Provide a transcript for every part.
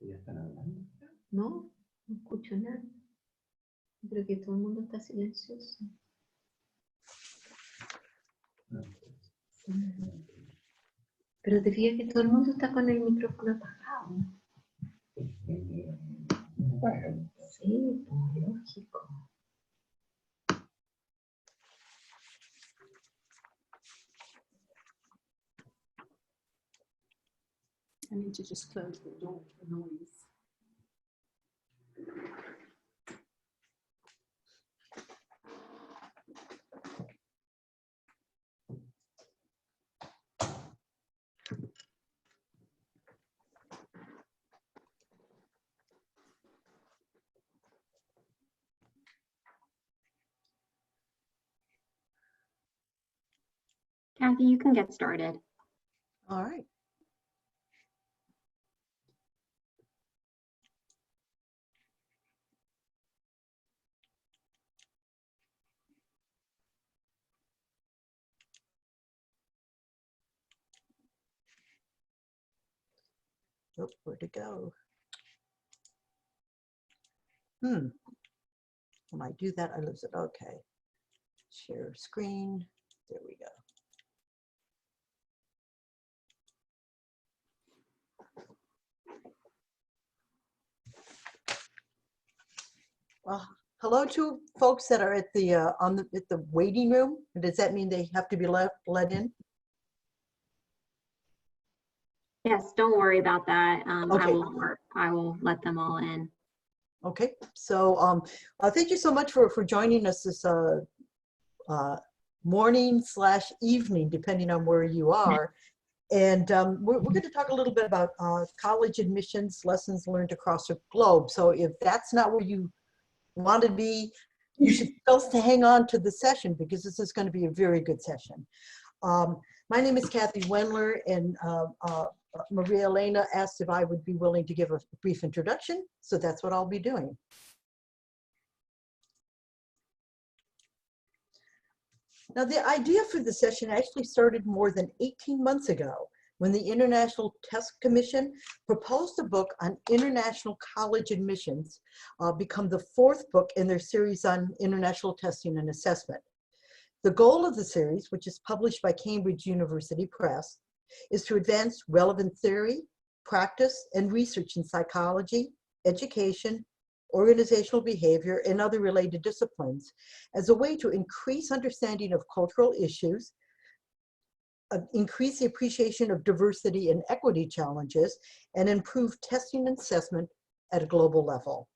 ¿Ya están hablando? No, no escucho nada. Creo que todo el mundo está silencioso. Pero te fijas que todo el mundo está con el micrófono apagado. Sí, pues lógico. I need to just close the door for noise. Kathy, you can get started. All right. Oh, where'd it go? When I do that, I lose it. Okay. Share screen. There we go. Hello to folks that are at the at the waiting room. Does that mean they have to be let in? Yes, don't worry about that. Okay. I will let them all in. Okay. So thank you so much for joining us this morning / evening, depending on where you are. And we're going to talk a little bit about college admissions, lessons learned across the globe. So if that's not where you want to be, you should still hang on to the session, because this is going to be a very good session. My name is Kathy Wendler, and Maria Elena asked if I would be willing to give a brief introduction, so that's what I'll be doing. Now, the idea for the session actually started more than 18 months ago, when the International Test Commission proposed a book on international college admissions, become the 4th book in their series on international testing and assessment. The goal of the series, which is published by Cambridge University Press, is to advance relevant theory, practice, and research in psychology, education, organizational behavior, and other related disciplines as a way to increase understanding of cultural issues, increase the appreciation of diversity and equity challenges, and improve testing and assessment at a global level.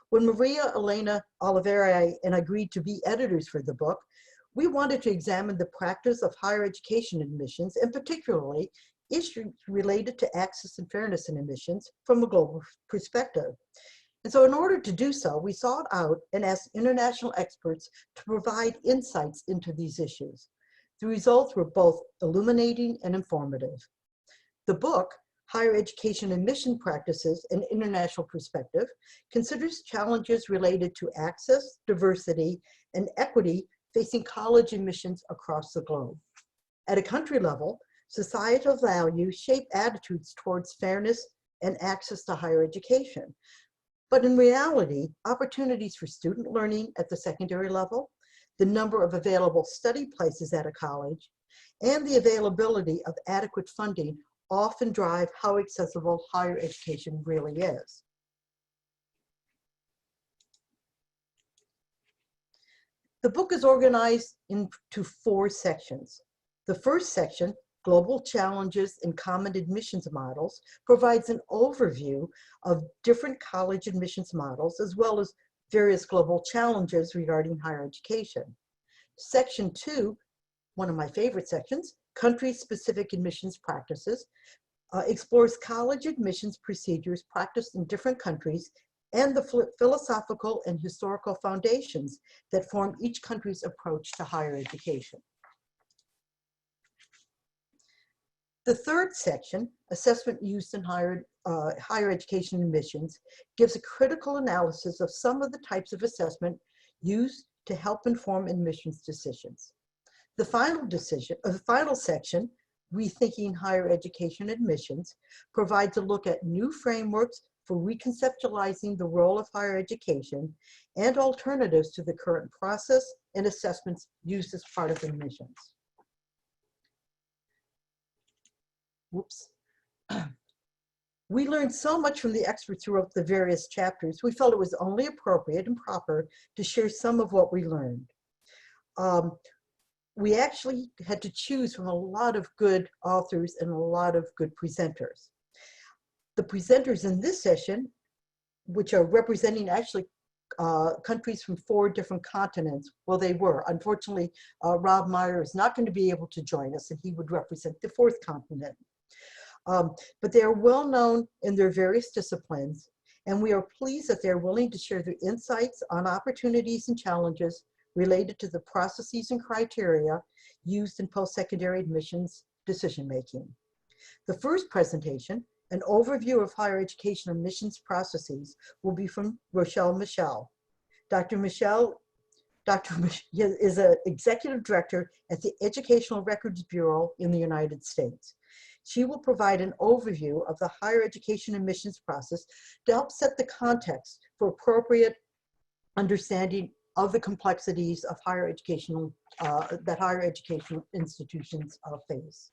When Maria Elena Oliveira and I agreed to be editors for the book, we wanted to examine the practice of higher education admissions, and particularly issues related to access and fairness in admissions from a global perspective. And so in order to do so, we sought out and asked international experts to provide insights into these issues. The results were both illuminating and informative. The book, Higher Education Admission Practices, an International Perspective, considers challenges related to access, diversity, and equity facing college admissions across the globe. At a country level, societal values shape attitudes towards fairness and access to higher education. But in reality, opportunities for student learning at the secondary level, the number of available study places at a college, and the availability of adequate funding often drive how accessible higher education really is. The book is organized into 4 sections. The first section, Global Challenges and Common Admissions Models, provides an overview of different college admissions models, as well as various global challenges regarding higher education. Section 2, one of my favorite sections, country-specific admissions practices, explores college admissions procedures practiced in different countries and the philosophical and historical foundations that form each country's approach to higher education. The third section, assessment used in higher education admissions, gives a critical analysis of some of the types of assessment used to help inform admissions decisions. The final section, Rethinking Higher Education Admissions, provides a look at new frameworks for reconceptualizing the role of higher education and alternatives to the current process and assessments used as part of admissions. Whoops. We learned so much from the experts who wrote the various chapters, we felt it was only appropriate and proper to share some of what we learned. We actually had to choose from a lot of good authors and a lot of good presenters. The presenters in this session, which are representing actually countries from 4 different continents, well, they were. Unfortunately, Rob Meyer is not going to be able to join us, and he would represent the 4th continent. But they are well known in their various disciplines, and we are pleased that they're willing to share their insights on opportunities and challenges related to the processes and criteria used in post-secondary admissions decision-making. The first presentation, an overview of higher education admissions processes, will be from Rochelle Michel. Dr. Michel is an executive director at the Educational Records Bureau in the United States. She will provide an overview of the higher education admissions process to help set the context for appropriate understanding of the complexities of higher educational, that higher education institutions face.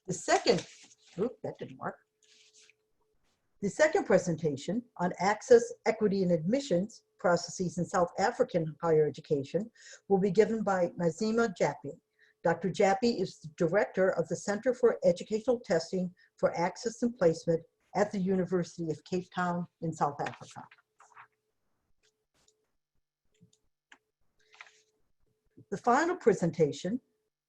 The second, that didn't work. The second presentation on access, equity, and admissions processes in South African higher education will be given by Mazima Japie. Dr. Japie is the director of the Center for Educational Testing for Access and Placement at the University of Cape Town in South Africa. The final presentation,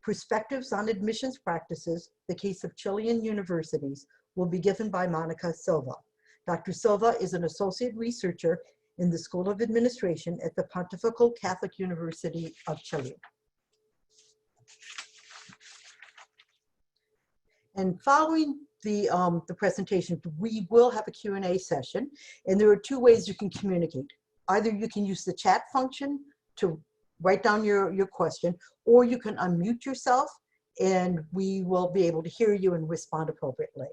Perspectives on Admissions Practices, the Case of Chilean Universities, will be given by Monica Silva. Dr. Silva is an associate researcher in the School of Administration at the Pontifical Catholic University of Chile. And following the presentation, we will have a Q&A session, and there are 2 ways you can communicate. Either you can use the chat function to write down your question, or you can unmute yourself and we will be able to hear you and respond appropriately.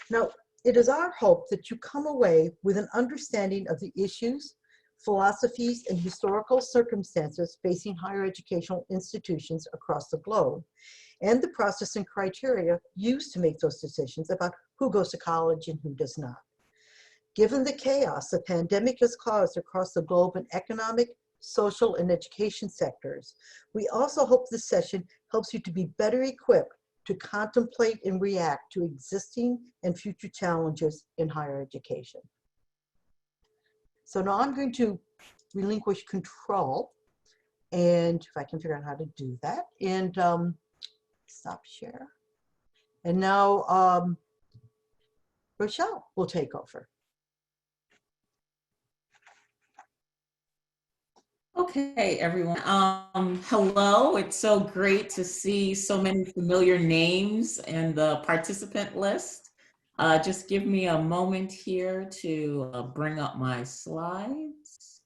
Now, it is our hope that you come away with an understanding of the issues, philosophies, and historical circumstances facing higher educational institutions across the globe, and the process and criteria used to make those decisions about who goes to college and who does not. Given the chaos the pandemic has caused across the globe in economic, social, and education sectors, we also hope this session helps you to be better equipped to contemplate and react to existing and future challenges in higher education. So now I'm going to relinquish control, and if I can figure out how to do that, and stop share. And now Rochelle will take over. Okay, everyone. Hello. It's so great to see so many familiar names in the participant list. Just give me a moment here to bring up my slides.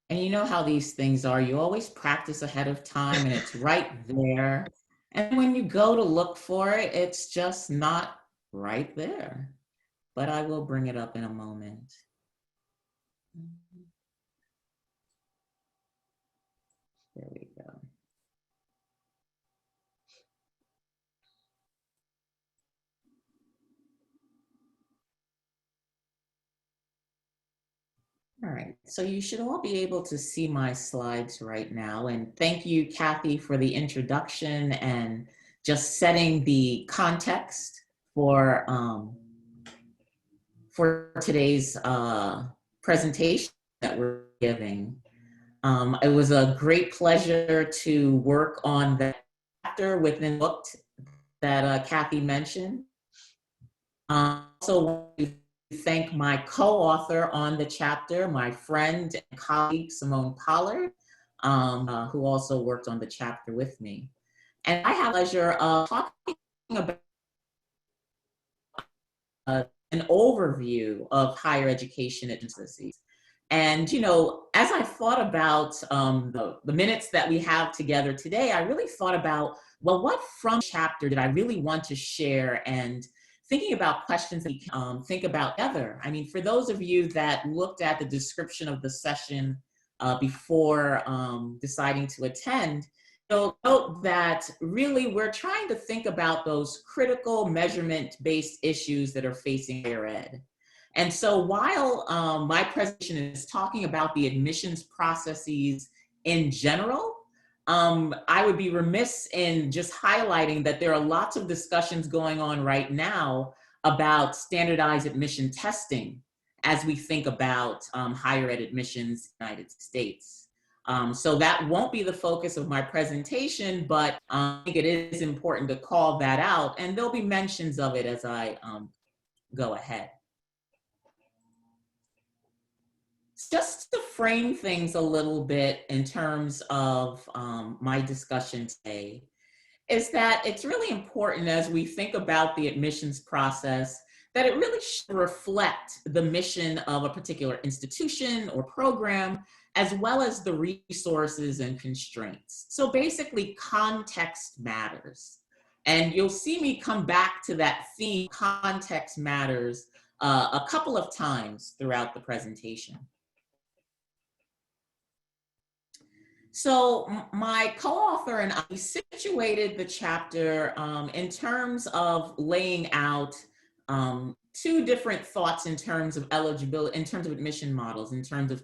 And you know how these things are. You always practice ahead of time and it's right there. And when you go to look for it, it's just not right there. But I will bring it up in a moment. There we go. All right, so you should all be able to see my slides right now. And thank you, Kathy, for the introduction and just setting the context for today's presentation that we're giving. It was a great pleasure to work on the chapter within the book that Kathy mentioned. Also want to thank my co-author on the chapter, my friend and colleague, Simone Pollard, who also worked on the chapter with me. And I have the pleasure of talking about an overview of higher education agencies. And, you know, as I thought about the minutes that we have together today, I really thought about, well, what from chapter did I really want to share, and thinking about questions that we can think about together. I mean, for those of you that looked at the description of the session before deciding to attend, you'll note that really we're trying to think about those critical measurement-based issues that are facing higher ed. And so while my presentation is talking about the admissions processes in general, I would be remiss in just highlighting that there are lots of discussions going on right now about standardized admission testing as we think about higher ed admissions in the United States. So that won't be the focus of my presentation, but I think it is important to call that out, and there'll be mentions of it as I go ahead. Just to frame things a little bit in terms of my discussion today, is that it's really important as we think about the admissions process that it really should reflect the mission of a particular institution or program, as well as the resources and constraints. So basically, context matters. And you'll see me come back to that theme, context matters, a couple of times throughout the presentation. So my co-author and I situated the chapter in terms of laying out two different thoughts in terms of eligibility, in terms of admission models, in terms of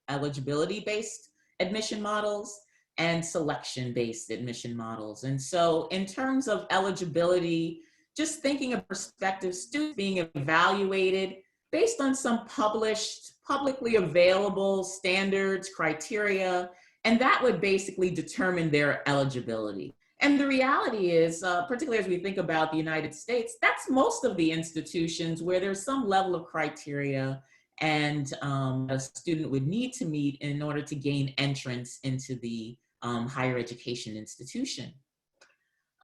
eligibility-based admission models and selection-based admission models. And so in terms of eligibility, just thinking of prospective students being evaluated based on some publicly available standards, criteria, and that would basically determine their eligibility. And the reality is, particularly as we think about the United States, that's most of the institutions where there's some level of criteria and a student would need to meet in order to gain entrance into the higher education institution.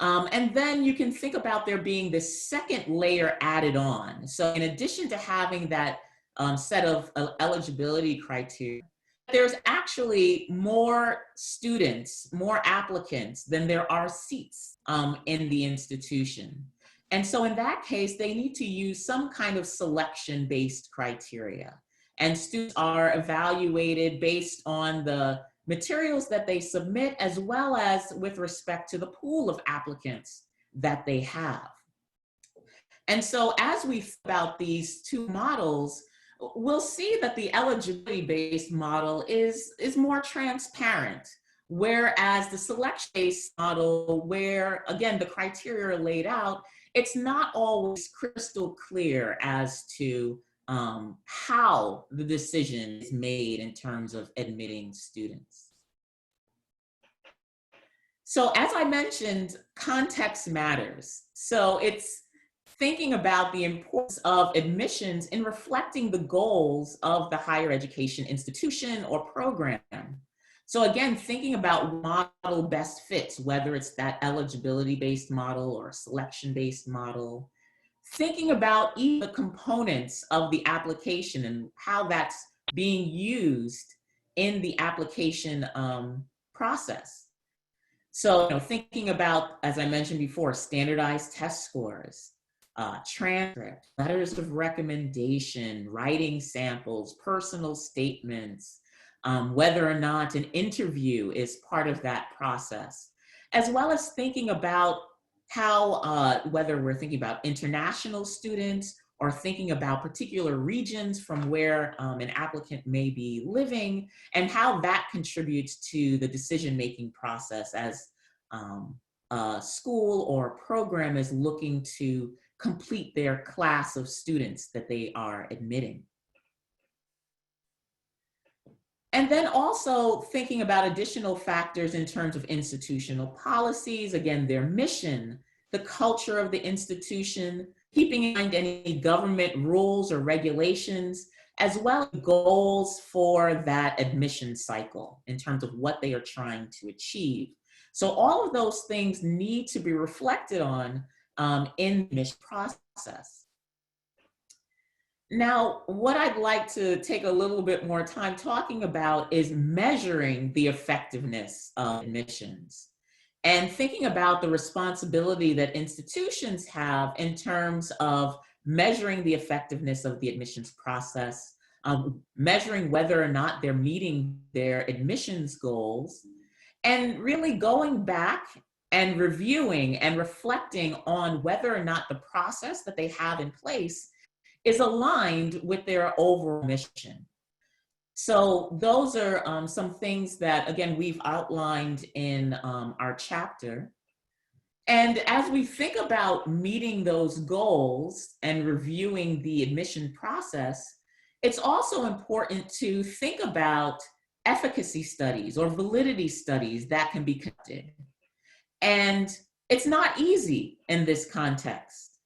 And then you can think about there being this second layer added on. So in addition to having that set of eligibility criteria, there's actually more students, more applicants than there are seats in the institution. And so in that case, they need to use some kind of selection-based criteria. And students are evaluated based on the materials that they submit, as well as with respect to the pool of applicants that they have. And so as we think about these two models, we'll see that the eligibility-based model is more transparent, whereas the selection-based model, where, again, the criteria are laid out, it's not always crystal clear as to how the decision is made in terms of admitting students. So as I mentioned, context matters. So it's thinking about the importance of admissions in reflecting the goals of the higher education institution or program. So again, thinking about model best fits, whether it's that eligibility-based model or a selection-based model, thinking about each of the components of the application and how that's being used in the application process. So, you know, thinking about, as I mentioned before, standardized test scores, transcript, letters of recommendation, writing samples, personal statements, whether or not an interview is part of that process, as well as thinking about how, whether we're thinking about international students or thinking about particular regions from where an applicant may be living, and how that contributes to the decision-making process as a school or program is looking to complete their class of students that they are admitting. And then also thinking about additional factors in terms of institutional policies, again, their mission, the culture of the institution, keeping in mind any government rules or regulations, as well as goals for that admission cycle in terms of what they are trying to achieve. So all of those things need to be reflected on in the admission process. Now, what I'd like to take a little bit more time talking about is measuring the effectiveness of admissions and thinking about the responsibility that institutions have in terms of measuring the effectiveness of the admissions process, measuring whether or not they're meeting their admissions goals, and really going back and reviewing and reflecting on whether or not the process that they have in place is aligned with their overall mission. So those are some things that, again, we've outlined in our chapter. And as we think about meeting those goals and reviewing the admission process, it's also important to think about efficacy studies or validity studies that can be conducted. And it's not easy in this context,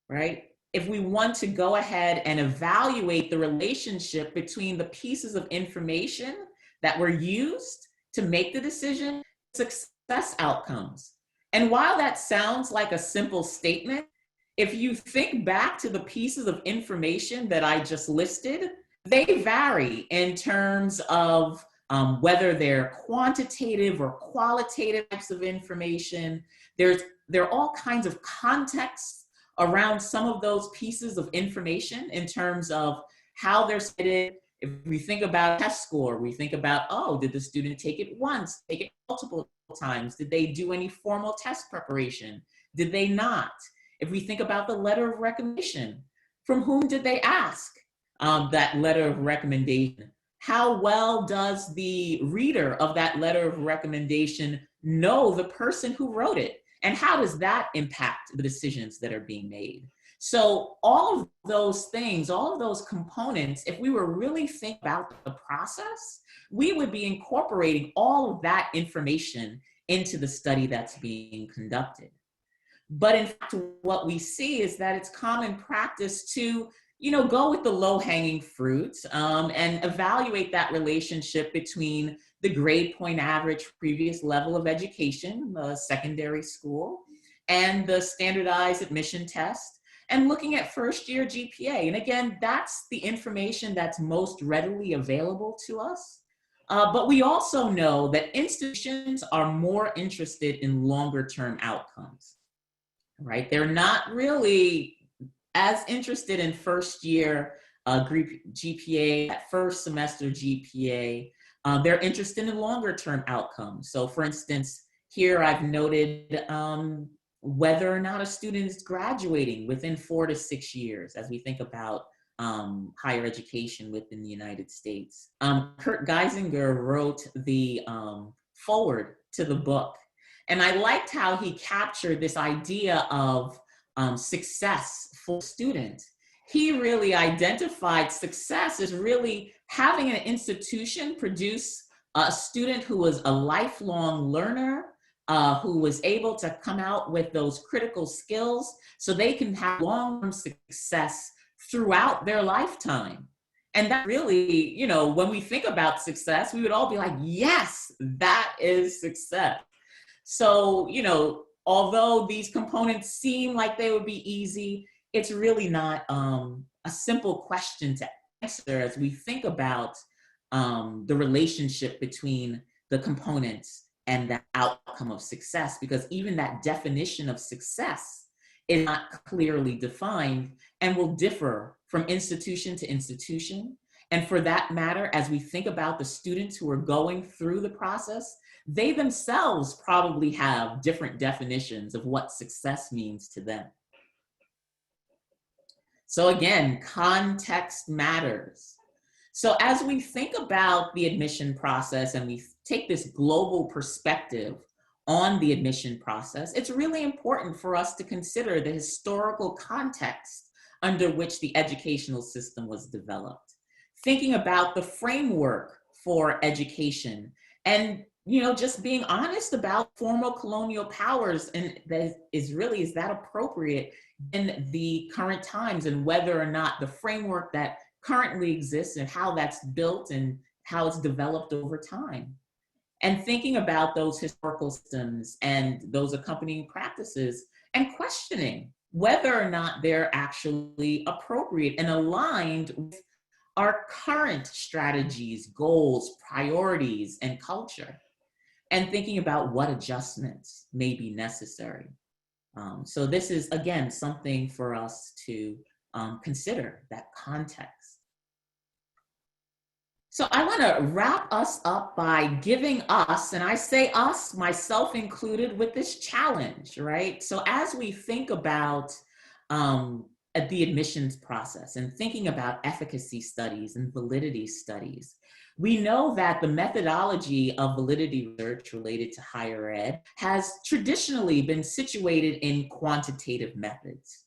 right? If we want to go ahead and evaluate the relationship between the pieces of information that were used to make the decision, success outcomes. And while that sounds like a simple statement, if you think back to the pieces of information that I just listed, they vary in terms of whether they're quantitative or qualitative types of information. There are all kinds of contexts around some of those pieces of information in terms of how they're cited. If we think about a test score, we think about, oh, did the student take it once, take it multiple times? Did they do any formal test preparation? Did they not? If we think about the letter of recommendation, from whom did they ask that letter of recommendation? How well does the reader of that letter of recommendation know the person who wrote it? And how does that impact the decisions that are being made? So all of those things, all of those components, if we were really thinking about the process, we would be incorporating all of that information into the study that's being conducted. But in fact, what we see is that it's common practice to go with the low-hanging fruits and evaluate that relationship between the grade point average previous level of education, the secondary school, and the standardized admission test, and looking at first-year GPA. And again, that's the information that's most readily available to us. But we also know that institutions are more interested in longer-term outcomes, right? They're not really as interested in first-year GPA, that first semester GPA. They're interested in longer-term outcomes. So for instance, here I've noted whether or not a student is graduating within 4 to 6 years as we think about higher education within the United States. Kurt Geisinger wrote the foreword to the book. And I liked how he captured this idea of success for students. He really identified success as really having an institution produce a student who was a lifelong learner, who was able to come out with those critical skills so they can have long-term success throughout their lifetime. And that really, when we think about success, we would all be like, yes, that is success. So, although these components seem like they would be easy, it's really not a simple question to answer as we think about the relationship between the components and the outcome of success, because even that definition of success is not clearly defined and will differ from institution to institution. And for that matter, as we think about the students who are going through the process, they themselves probably have different definitions of what success means to them. So again, context matters. So as we think about the admission process and we take this global perspective on the admission process, it's really important for us to consider the historical context under which the educational system was developed. Thinking about the framework for education and just being honest about formal colonial powers, and that is that appropriate in the current times, and whether or not the framework that currently exists and how that's built and how it's developed over time. And thinking about those historical systems and those accompanying practices and questioning whether or not they're actually appropriate and aligned with our current strategies, goals, priorities, and culture. And thinking about what adjustments may be necessary. So this is, again, something for us to consider, that context. So I want to wrap us up by giving us, and I say us, myself included, with this challenge, right? So as we think about the admissions process and thinking about efficacy studies and validity studies, we know that the methodology of validity research related to higher ed has traditionally been situated in quantitative methods.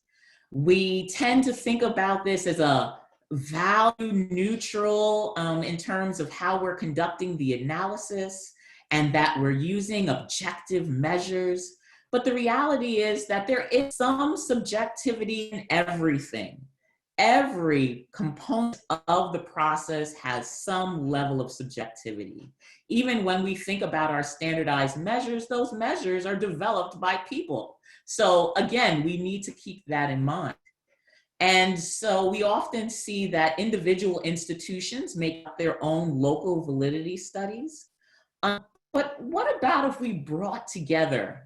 We tend to think about this as a value neutral in terms of how we're conducting the analysis, and that we're using objective measures. But the reality is that there is some subjectivity in everything. Every component of the process has some level of subjectivity. Even when we think about our standardized measures, those measures are developed by people. So again, we need to keep that in mind. And so we often see that individual institutions make up their own local validity studies. But what about if we brought together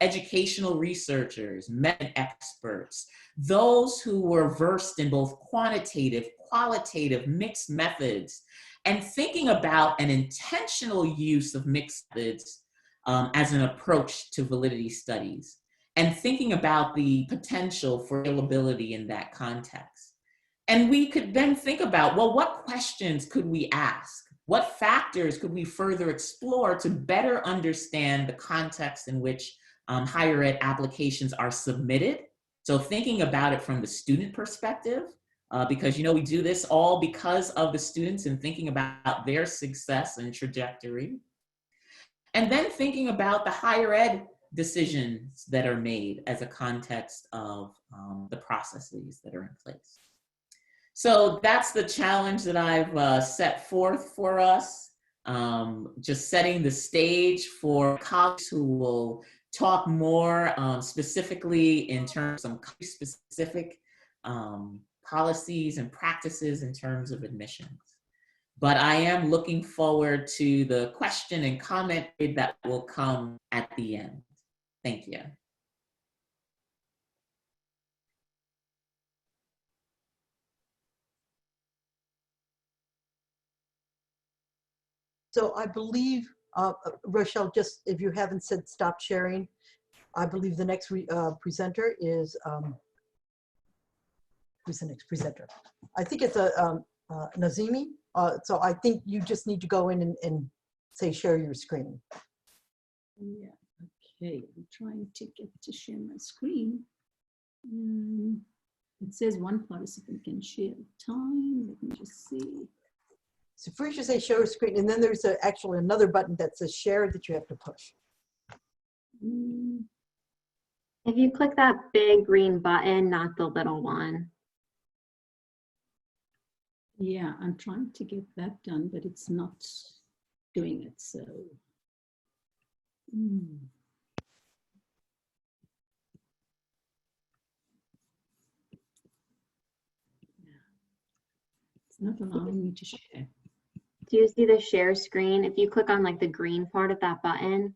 educational researchers, method experts, those who were versed in both quantitative, qualitative, mixed methods, and thinking about an intentional use of mixed methods as an approach to validity studies, and thinking about the potential for scalability in that context. And we could then think about, well, what questions could we ask? What factors could we further explore to better understand the context in which higher ed applications are submitted? So thinking about it from the student perspective, because we do this all because of the students and thinking about their success and trajectory. And then thinking about the higher ed decisions that are made as a context of the processes that are in place. So that's the challenge that I've set forth for us, just setting the stage for colleagues who will talk more specifically in terms of some specific policies and practices in terms of admissions. But I am looking forward to the question and comment that will come at the end. Thank you. So I believe, Rochelle, just if you haven't said stop sharing, I believe the next presenter is, who's the next presenter? I think it's Nazimi. So I think you just need to go in and say share your screen. Yeah, okay, I'm trying to get to share my screen. It says one participant can share time. Let me just see. So first you say share your screen, and then there's actually another button that says share that you have to push. If you click that big green button, not the little one. Yeah, I'm trying to get that done, but it's not doing it, so. It's not allowing me to share. Do you see the share screen? If you click on like the green part of that button,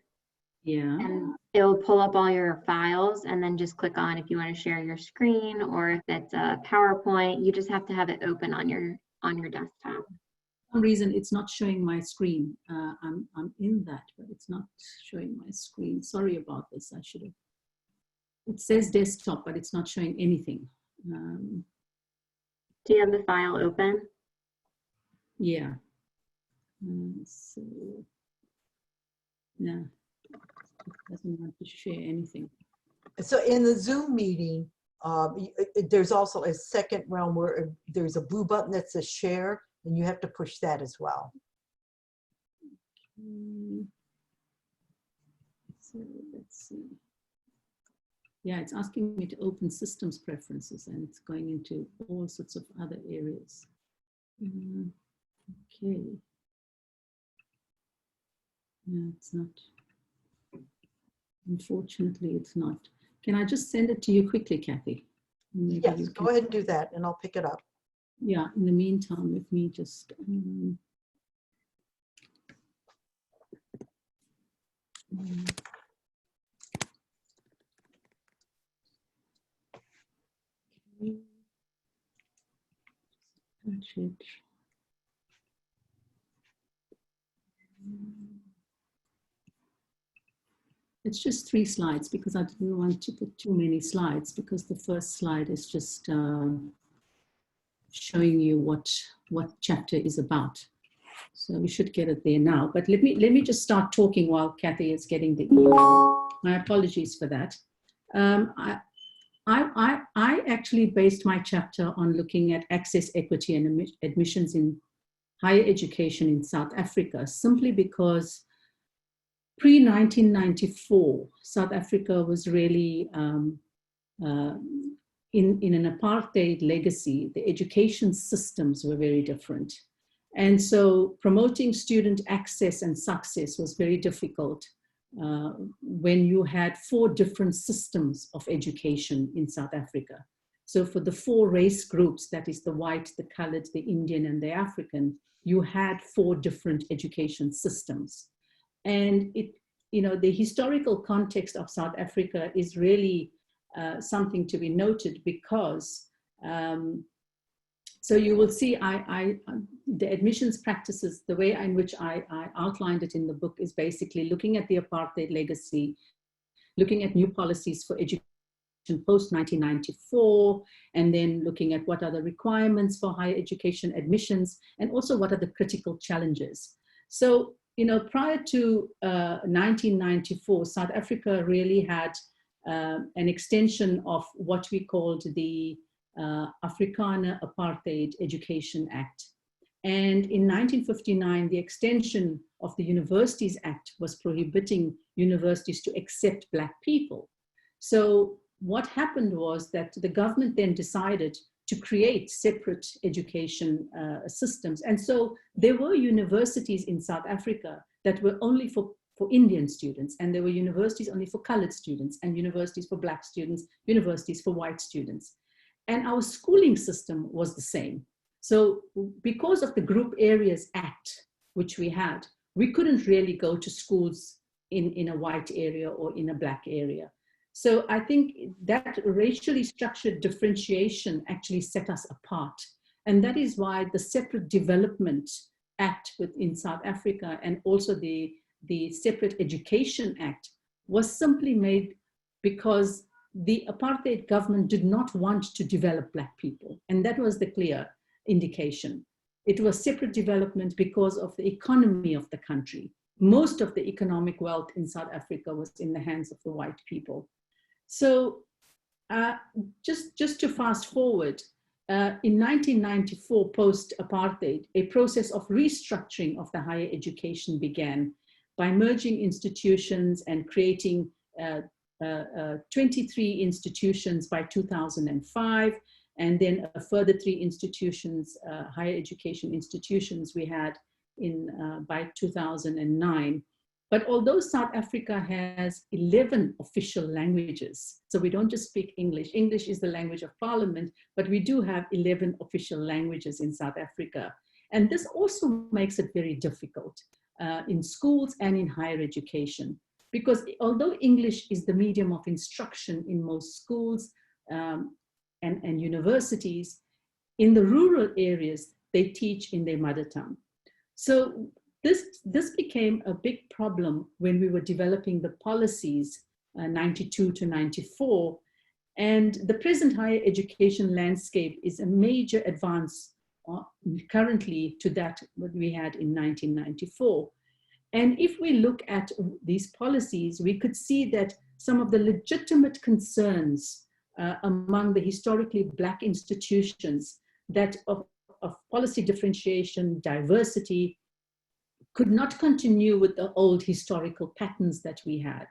Yeah. and it will pull up all your files, and then just click on if you want to share your screen, or if it's a PowerPoint, you just have to have it open on your desktop. For some reason it's not showing my screen. I'm in that, but it's not showing my screen. Sorry about this. I should have. It says desktop, but it's not showing anything. Do you have the file open? Yeah. So yeah. It doesn't want to share anything. So in the Zoom meeting, there's also a second realm where there's a blue button that says share, and you have to push that as well. So let's see. Yeah, it's asking me to open systems preferences, and it's going into all sorts of other areas. Okay. No, it's not. Unfortunately, it's not. Can I just send it to you quickly, Kathy? Maybe Yes, you go can- ahead and do that, and I'll pick it up. Yeah, in the meantime, let me just. Touch it. It's just 3 slides because I didn't want to put too many slides, because the first slide is just showing you what chapter is about. So we should get it there now. But let me just start talking while Kathy is getting the email. My apologies for that. I actually based my chapter on looking at access, equity, and admissions in higher education in South Africa, simply because pre-1994, South Africa was really in an apartheid legacy. The education systems were very different. And so promoting student access and success was very difficult when you had 4 different systems of education in South Africa. So for the 4 race groups, that is the white, the colored, the Indian, and the African, you had 4 different education systems. And the historical context of South Africa is really something to be noted, because so you will see the admissions practices, the way in which I outlined it in the book, is basically looking at the apartheid legacy, looking at new policies for education post-1994, and then looking at what are the requirements for higher education admissions, and also what are the critical challenges. So, prior to 1994, South Africa really had an extension of what we called the Afrikaner Apartheid Education Act. And in 1959, the extension of the Universities Act was prohibiting universities to accept Black people. So what happened was that the government then decided to create separate education systems. And so there were universities in South Africa that were only for Indian students, and there were universities only for colored students, and universities for Black students, universities for white students. And our schooling system was the same. So because of the Group Areas Act, which we had, we couldn't really go to schools in a white area or in a Black area. So I think that racially structured differentiation actually set us apart. And that is why the Separate Development Act within South Africa, and also the Separate Education Act, was simply made because the apartheid government did not want to develop Black people. And that was the clear indication. It was separate development because of the economy of the country. Most of the economic wealth in South Africa was in the hands of the white people. So just to fast forward, in 1994, post-apartheid, a process of restructuring of the higher education began by merging institutions and creating 23 institutions by 2005, and then a further 3 institutions, higher education institutions we had by 2009. But although South Africa has 11 official languages, so we don't just speak English. English is the language of parliament, but we do have 11 official languages in South Africa. And this also makes it very difficult in schools and in higher education, because although English is the medium of instruction in most schools and universities, in the rural areas, they teach in their mother tongue. So this became a big problem when we were developing the policies 92 to 94. And the present higher education landscape is a major advance currently to that what we had in 1994. And if we look at these policies, we could see that some of the legitimate concerns among the historically Black institutions that of policy differentiation, diversity, could not continue with the old historical patterns that we had.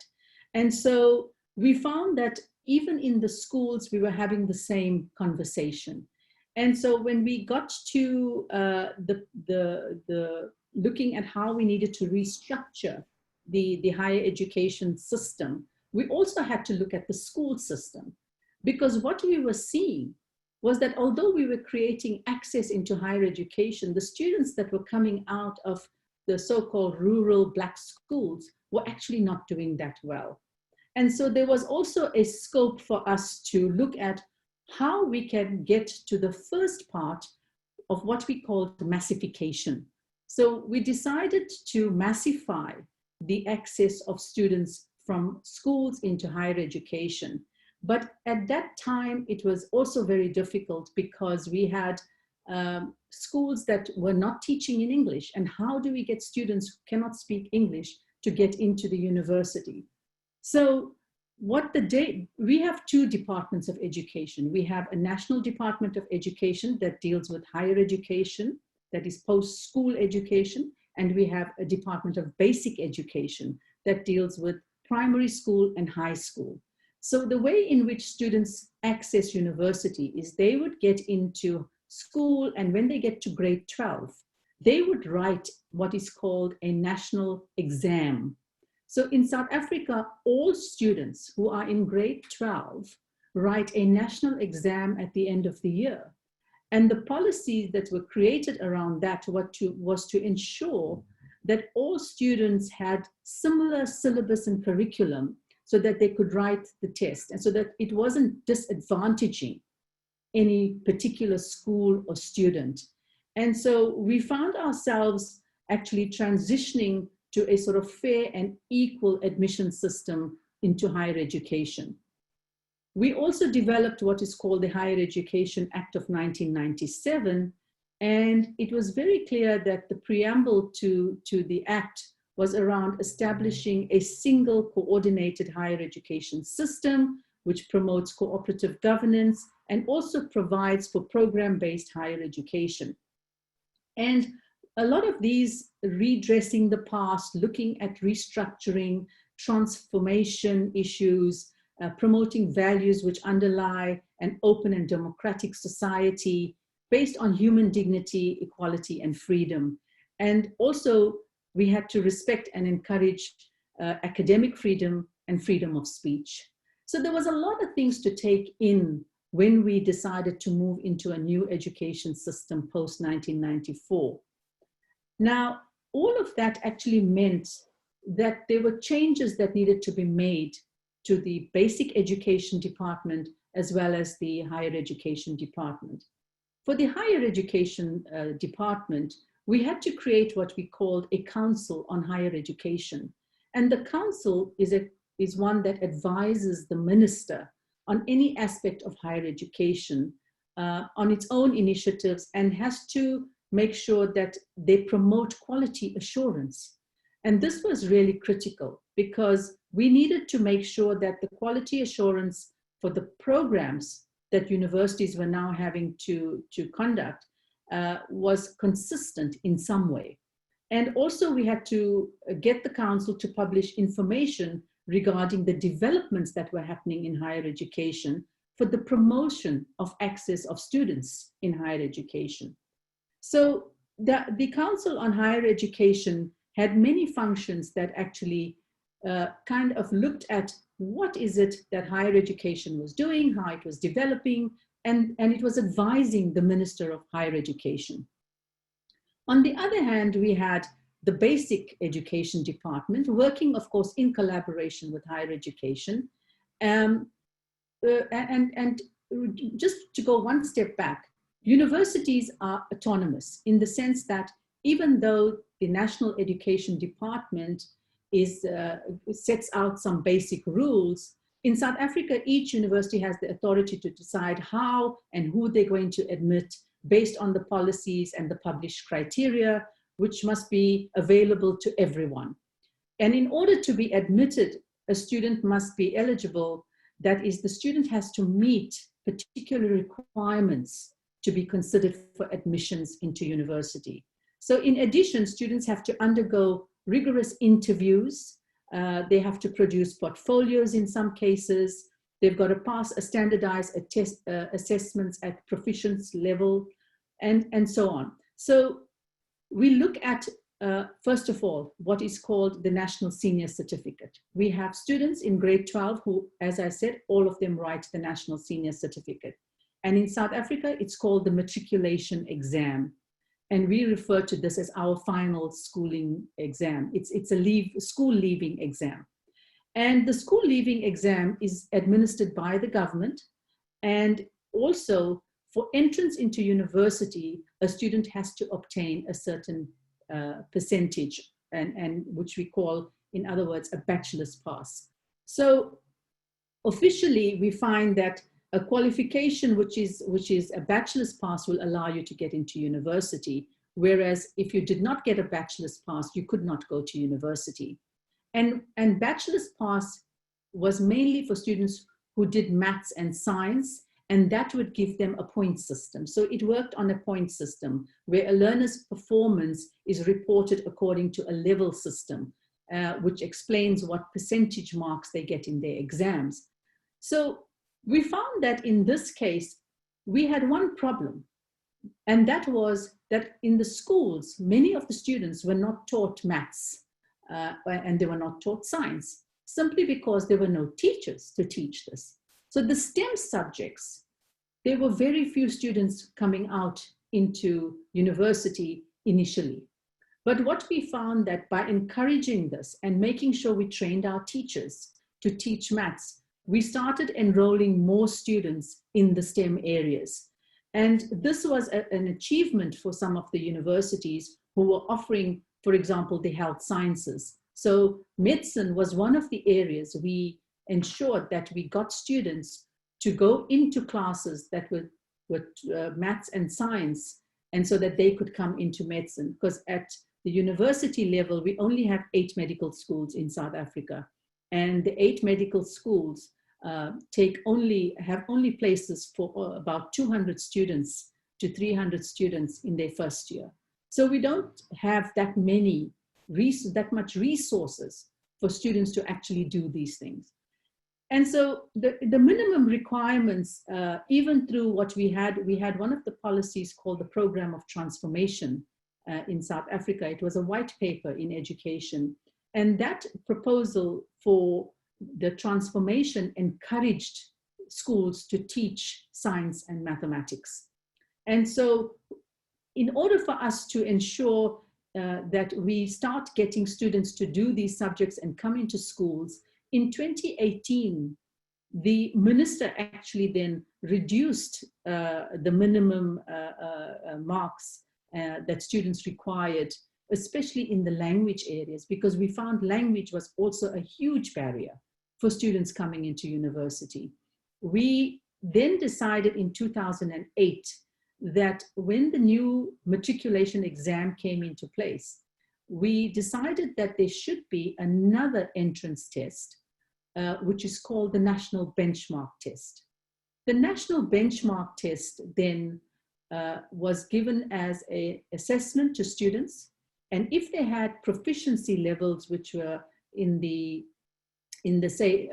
And so we found that even in the schools, we were having the same conversation. And so when we got to looking at how we needed to restructure the higher education system, we also had to look at the school system. Because what we were seeing was that although we were creating access into higher education, the students that were coming out of the so-called rural Black schools were actually not doing that well. And so there was also a scope for us to look at how we can get to the first part of what we call massification. So we decided to massify the access of students from schools into higher education. But at that time, it was also very difficult because we had schools that were not teaching in English. And how do we get students who cannot speak English to get into the university? So we have two departments of education. We have a National Department of Education that deals with higher education, that is post-school education, and we have a Department of Basic Education that deals with primary school and high school. So the way in which students access university is they would get into school, and when they get to grade 12, they would write what is called a national exam. So in South Africa, all students who are in grade 12 write a national exam at the end of the year. And the policies that were created around that was to ensure that all students had similar syllabus and curriculum so that they could write the test, and so that it wasn't disadvantaging any particular school or student. And so we found ourselves actually transitioning to a sort of fair and equal admission system into higher education. We also developed what is called the Higher Education Act of 1997, and it was very clear that the preamble to the act was around establishing a single coordinated higher education system, which promotes cooperative governance and also provides for program-based higher education. And a lot of these redressing the past, looking at restructuring, transformation issues, promoting values which underlie an open and democratic society based on human dignity, equality, and freedom. And also, we had to respect and encourage academic freedom and freedom of speech. So there was a lot of things to take in when we decided to move into a new education system post-1994. Now, all of that actually meant that there were changes that needed to be made to the basic education department as well as the higher education department. For the higher education department, we had to create what we called a council on higher education. And the council is one that advises the minister on any aspect of higher education on its own initiatives, and has to make sure that they promote quality assurance. And this was really critical because we needed to make sure that the quality assurance for the programs that universities were now having to conduct was consistent in some way. And also we had to get the council to publish information regarding the developments that were happening in higher education for the promotion of access of students in higher education. So the Council on Higher Education had many functions that actually kind of looked at what is it that higher education was doing, how it was developing, and it was advising the Minister of Higher Education. On the other hand, we had the Basic Education Department working, of course, in collaboration with higher education. And just to go one step back, universities are autonomous in the sense that even though the National Education Department sets out some basic rules, in South Africa, each university has the authority to decide how and who they're going to admit based on the policies and the published criteria, which must be available to everyone. And in order to be admitted, a student must be eligible. That is, the student has to meet particular requirements to be considered for admissions into university. So in addition, students have to undergo rigorous interviews. They have to produce portfolios in some cases. They've got to pass a standardized assessments at proficiency level, and so on. So we look at, first of all, what is called the National Senior Certificate. We have students in grade 12 who, as I said, all of them write the National Senior Certificate. And in South Africa, it's called the matriculation exam. And we refer to this as our final schooling exam. It's a school leaving exam. And the school leaving exam is administered by the government. And also for entrance into university, a student has to obtain a certain percentage, and which we call, in other words, a bachelor's pass. So officially, we find that a qualification which is a bachelor's pass will allow you to get into university, whereas if you did not get a bachelor's pass, you could not go to university. And bachelor's pass was mainly for students who did maths and science, and that would give them a point system. So it worked on a point system where a learner's performance is reported according to a level system, which explains what percentage marks they get in their exams. So we found that in this case, we had one problem, and that was that in the schools, many of the students were not taught maths and they were not taught science, simply because there were no teachers to teach this. So the STEM subjects, there were very few students coming out into university initially. But what we found that by encouraging this and making sure we trained our teachers to teach maths, we started enrolling more students in the STEM areas. And this was an achievement for some of the universities who were offering, for example, the health sciences. So medicine was one of the areas we ensured that we got students to go into classes that were maths and science, and so that they could come into medicine. Because at the university level, we only have 8 medical schools in South Africa. And the 8 medical schools have only places for about 200 students to 300 students in their first year. So we don't have that much resources for students to actually do these things. And so the minimum requirements, even through what we had one of the policies called the Program of Transformation in South Africa. It was a white paper in education. And that proposal for the transformation encouraged schools to teach science and mathematics. And so in order for us to ensure that we start getting students to do these subjects and come into schools, in 2018, the minister actually then reduced the minimum marks that students required, especially in the language areas, because we found language was also a huge barrier for students coming into university. We then decided in 2008 that when the new matriculation exam came into place, we decided that there should be another entrance test, which is called the National Benchmark Test. The National Benchmark Test then was given as an assessment to students, and if they had proficiency levels which were in the say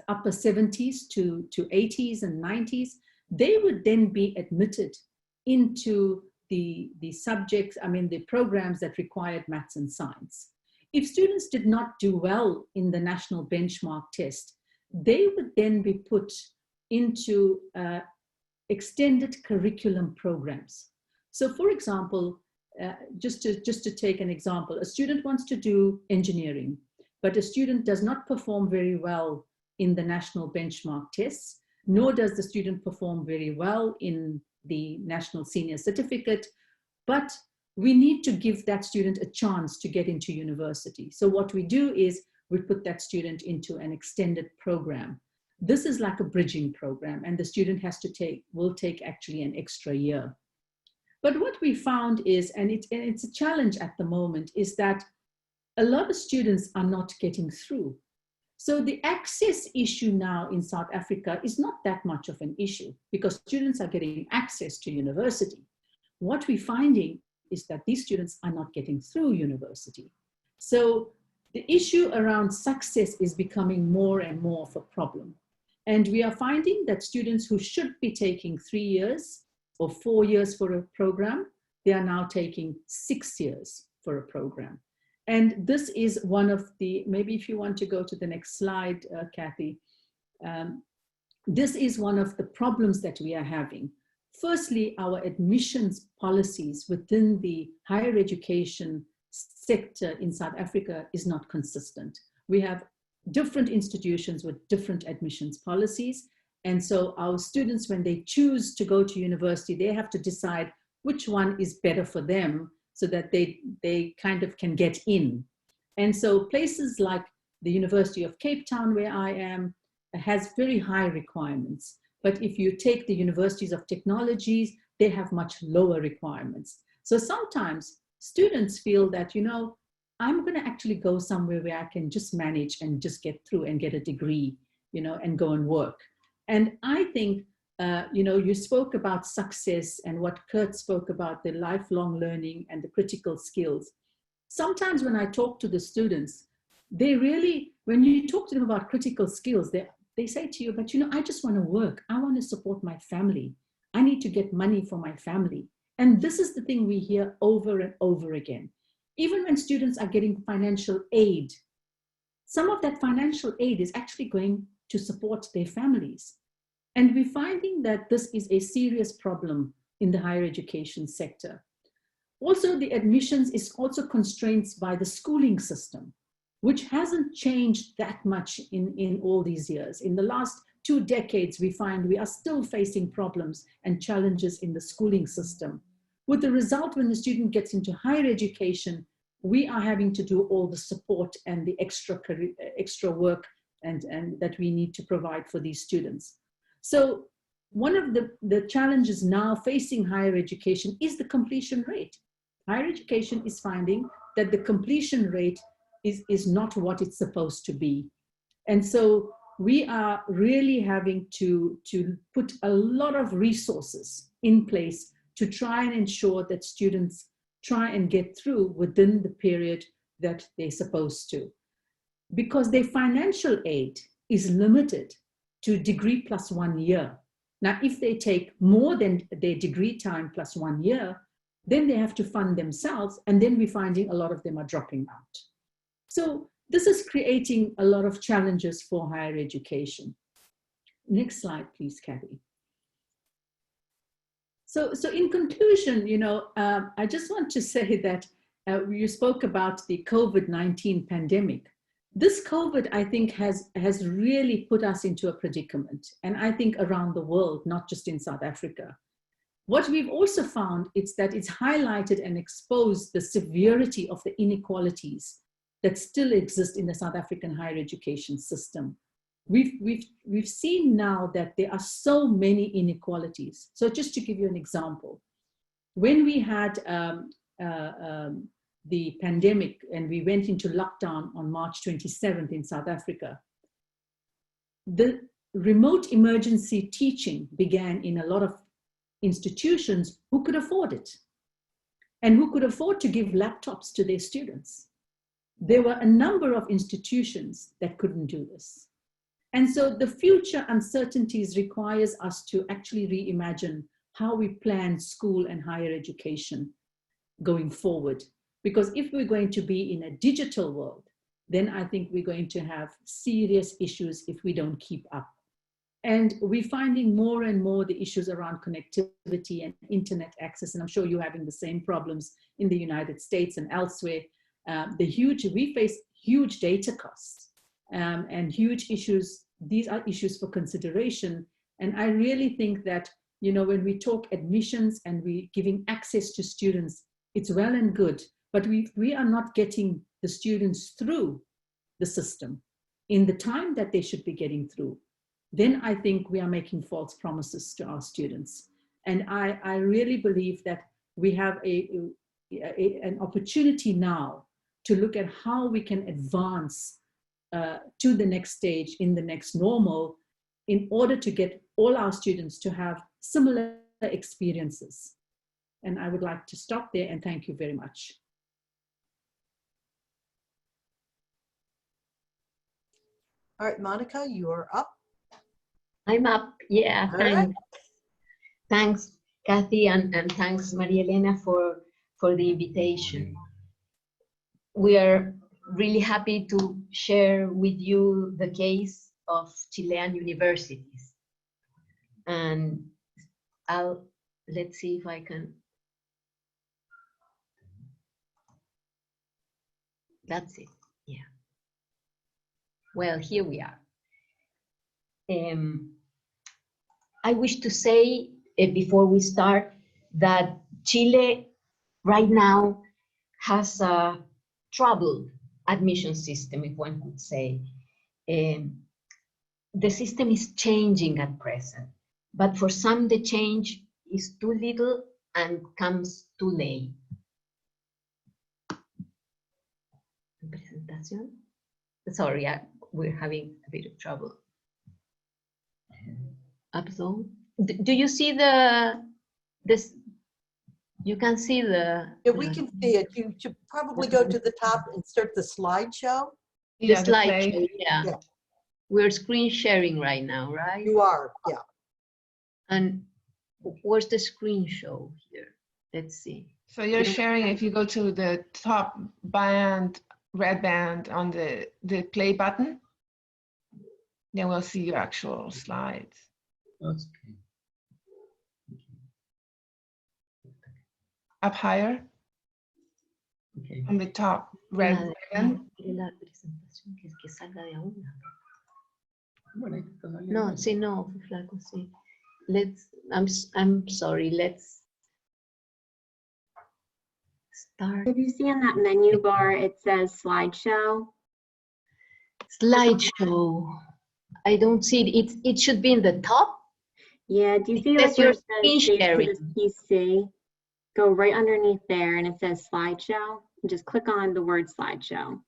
upper 70s to 80s and 90s, they would then be admitted into the subjects, the programs that required maths and science. If students did not do well in the national benchmark test, they would then be put into extended curriculum programs. So for example, just to take an example, a student wants to do engineering, but a student does not perform very well in the national benchmark tests, nor does the student perform very well in the National Senior Certificate, but we need to give that student a chance to get into university. So what we do is we put that student into an extended program. This is like a bridging program, and the student will take actually an extra year. But what we found is, and it's a challenge at the moment, is that a lot of students are not getting through. So the access issue now in South Africa is not that much of an issue because students are getting access to university. What we're finding is that these students are not getting through university. So the issue around success is becoming more and more of a problem. And we are finding that students who should be taking 3 years or 4 years for a program, they are now taking 6 years for a program. And this is one of the, maybe if you want to go to the next slide, Kathy, this is one of the problems that we are having. Firstly, our admissions policies within the higher education sector in South Africa is not consistent. We have different institutions with different admissions policies. And so our students, when they choose to go to university, they have to decide which one is better for them so that they kind of can get in. And so places like the University of Cape Town, where I am, has very high requirements. But if you take the universities of technologies, they have much lower requirements. So sometimes students feel that, you know, I'm going to actually go somewhere where I can just manage and just get through and get a degree, you know, and go and work. And I think, you know, you spoke about success and what Kurt spoke about, the lifelong learning and the critical skills. Sometimes when I talk to the students, they really, when you talk to them about critical skills, they say to you, but you know, I just want to work. I want to support my family. I need to get money for my family. And this is the thing we hear over and over again. Even when students are getting financial aid, some of that financial aid is actually going to support their families. And we're finding that this is a serious problem in the higher education sector. Also, the admissions is also constrained by the schooling system, which hasn't changed that much in all these years. In the last 2 decades, we find we are still facing problems and challenges in the schooling system. With the result, when the student gets into higher education, we are having to do all the support and the extra work and that we need to provide for these students. So one of the challenges now facing higher education is the completion rate. Higher education is finding that the completion rate is not what it's supposed to be. And so we are really having to put a lot of resources in place to try and ensure that students try and get through within the period that they're supposed to. Because their financial aid is limited to degree plus 1 year. Now, if they take more than their degree time plus 1 year, then they have to fund themselves, and then we're finding a lot of them are dropping out. So this is creating a lot of challenges for higher education. Next slide, please, Kathy. So in conclusion, you know, I just want to say that you spoke about the COVID-19 pandemic. This COVID, I think, has really put us into a predicament, and I think around the world, not just in South Africa. What we've also found is that it's highlighted and exposed the severity of the inequalities that still exist in the South African higher education system. We've seen now that there are so many inequalities. So just to give you an example, when we had the pandemic and we went into lockdown on March 27th in South Africa, the remote emergency teaching began in a lot of institutions who could afford it and who could afford to give laptops to their students. There were a number of institutions that couldn't do this. And so the future uncertainties requires us to actually reimagine how we plan school and higher education going forward. Because if we're going to be in a digital world, then I think we're going to have serious issues if we don't keep up. And we're finding more and more the issues around connectivity and internet access. And I'm sure you're having the same problems in the United States and elsewhere. We face huge data costs and huge issues. These are issues for consideration. And I really think that, you know, when we talk admissions and we're giving access to students, it's well and good, but we are not getting the students through the system in the time that they should be getting through. Then I think we are making false promises to our students. And I really believe that we have an opportunity now to look at how we can advance to the next stage in the next normal in order to get all our students to have similar experiences. And I would like to stop there and thank you very much. All right, Monica, you are up. I'm up. Yeah, All right. thanks, Kathy, and thanks, Maria Elena, for the invitation. We are really happy to share with you the case of Chilean universities. And let's see if I can. That's it, yeah. Well, here we are. I wish to say before we start that Chile right now has a troubled admission system, if one could say. The system is changing at present, but for some the change is too little and comes too late. Presentation? Sorry, we're having a bit of trouble. Upload. Do you see this? You can see the. Yeah, we can see it. You should probably go to the top and start the slideshow. The Yeah, the slideshow, play. yeah. Yeah. We're screen sharing right now, right? You are, yeah. And where's the screen show here? Let's see. So you're sharing, if you go to the top band, red band on the play button, then we'll see your actual slides. Okay. Up higher Okay. on the top red button. La presentación que salga de a una. Bueno, ahí está saliendo. No, sí, no, flaco, sí. I'm sorry, let's start. Did you see on that menu bar, it says slideshow? Slideshow. I don't see it. It should be in the top. Yeah, do you see That's like where your it says screen save to sharing. this PC? Go right underneath there and it says slideshow. And just click on the word slideshow.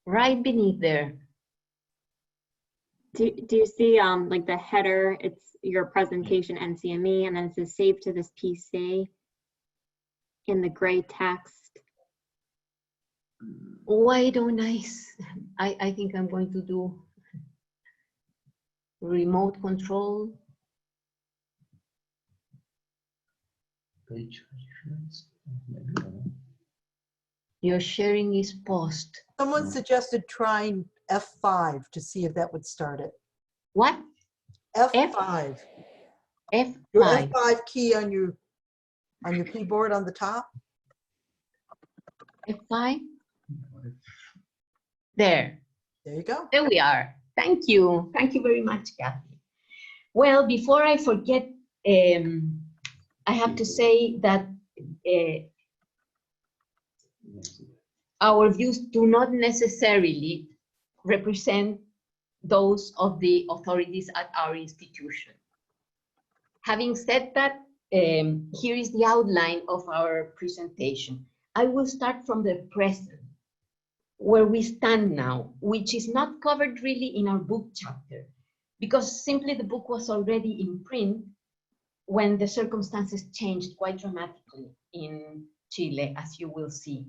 Right beneath there. Do you see like the header? It's your presentation NCME, and then it says save to this PC in the gray text. Why don't I think I'm going to do remote control. Page reference. Your sharing is paused. Someone suggested trying F5 to see if that would start it. What? F5. F5. Your F5 key on your keyboard on the top. F5. There. There you go. There we are. Thank you. Thank you very much, Kathy. Well, before I forget, I have to say that our views do not necessarily represent those of the authorities at our institution. Having said that, here is the outline of our presentation. I will start from the present, where we stand now, which is not covered really in our book chapter, because simply the book was already in print when the circumstances changed quite dramatically in Chile, as you will see.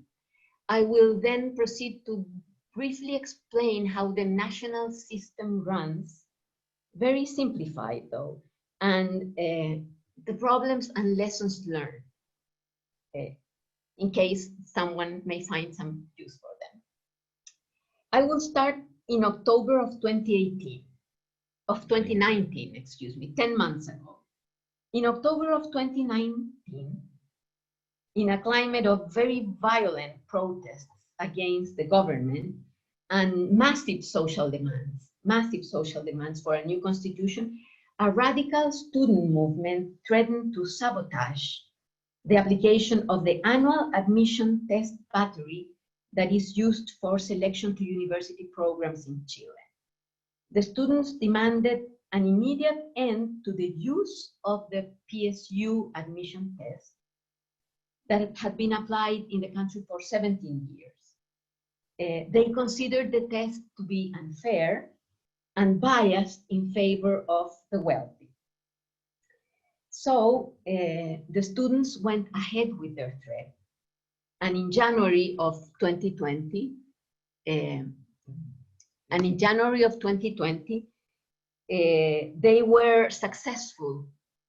I will then proceed to briefly explain how the national system runs, very simplified though, and the problems and lessons learned, in case someone may find some use for them. I will start in October of 2019, excuse me, 10 months ago. In October of 2019, in a climate of very violent protests against the government and massive social demands for a new constitution, a radical student movement threatened to sabotage the application of the annual admission test battery that is used for selection to university programs in Chile. The students demanded an immediate end to the use of the PSU admission test that had been applied in the country for 17 years. They considered the test to be unfair and biased in favor of the wealthy. So the students went ahead with their threat. And in January of 2020, they were successful,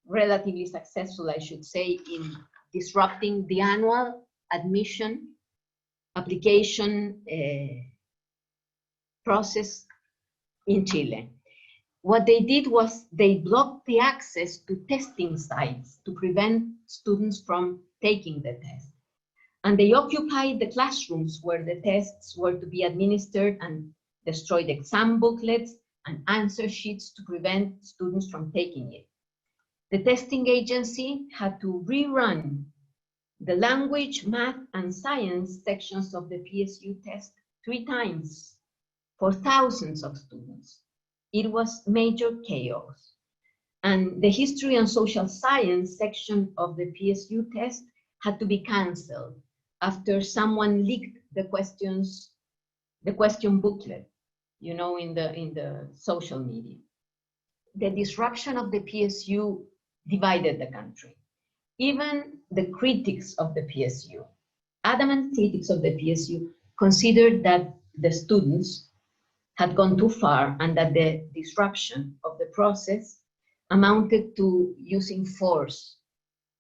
relatively successful, I should say, in disrupting the annual admission application process in Chile. What they did was they blocked the access to testing sites to prevent students from taking the test. And they occupied the classrooms where the tests were to be administered and destroyed exam booklets and answer sheets to prevent students from taking it. The testing agency had to rerun the language, math, and science sections of the PSU test 3 times for thousands of students. It was major chaos. And the history and social science section of the PSU test had to be canceled after someone leaked the question booklet, you know, in the social media. The disruption of the PSU divided the country. Even the critics of the PSU, adamant critics of the PSU, considered that the students had gone too far and that the disruption of the process amounted to using force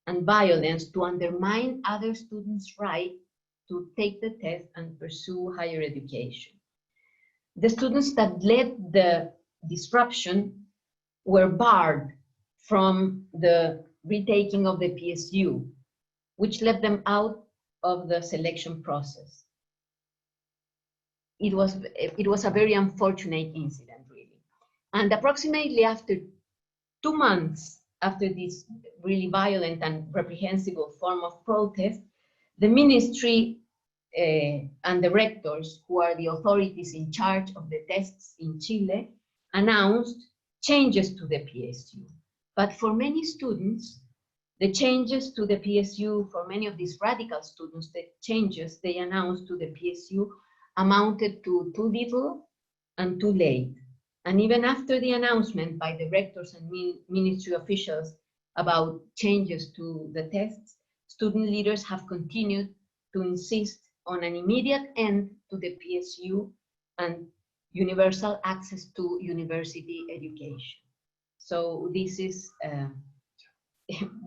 and violence to undermine other students' right to take the test and pursue higher education. The students that led the disruption were barred from the retaking of the PSU, which left them out of the selection process. It was a very unfortunate incident, really. And approximately after 2 months after this really violent and reprehensible form of protest, the ministry and the rectors, who are the authorities in charge of the tests in Chile, announced changes to the PSU. But for many students, the changes to the PSU, for many of these radical students, the changes they announced to the PSU amounted to too little and too late. And even after the announcement by the rectors and ministry officials about changes to the tests, student leaders have continued to insist on an immediate end to the PSU and universal access to university education. So this is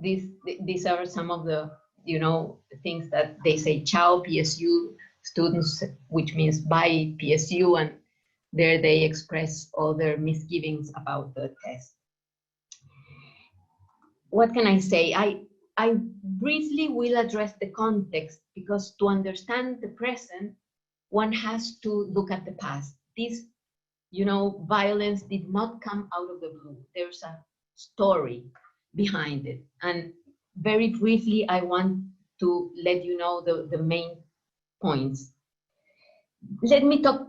these are some of the, you know, things that they say, ciao PSU students, which means bye PSU, and there they express all their misgivings about the test. What can I say? I briefly will address the context, because to understand the present, one has to look at the past. This, you know, violence did not come out of the blue. There's a story behind it. And very briefly, I want to let you know the main points. Let me talk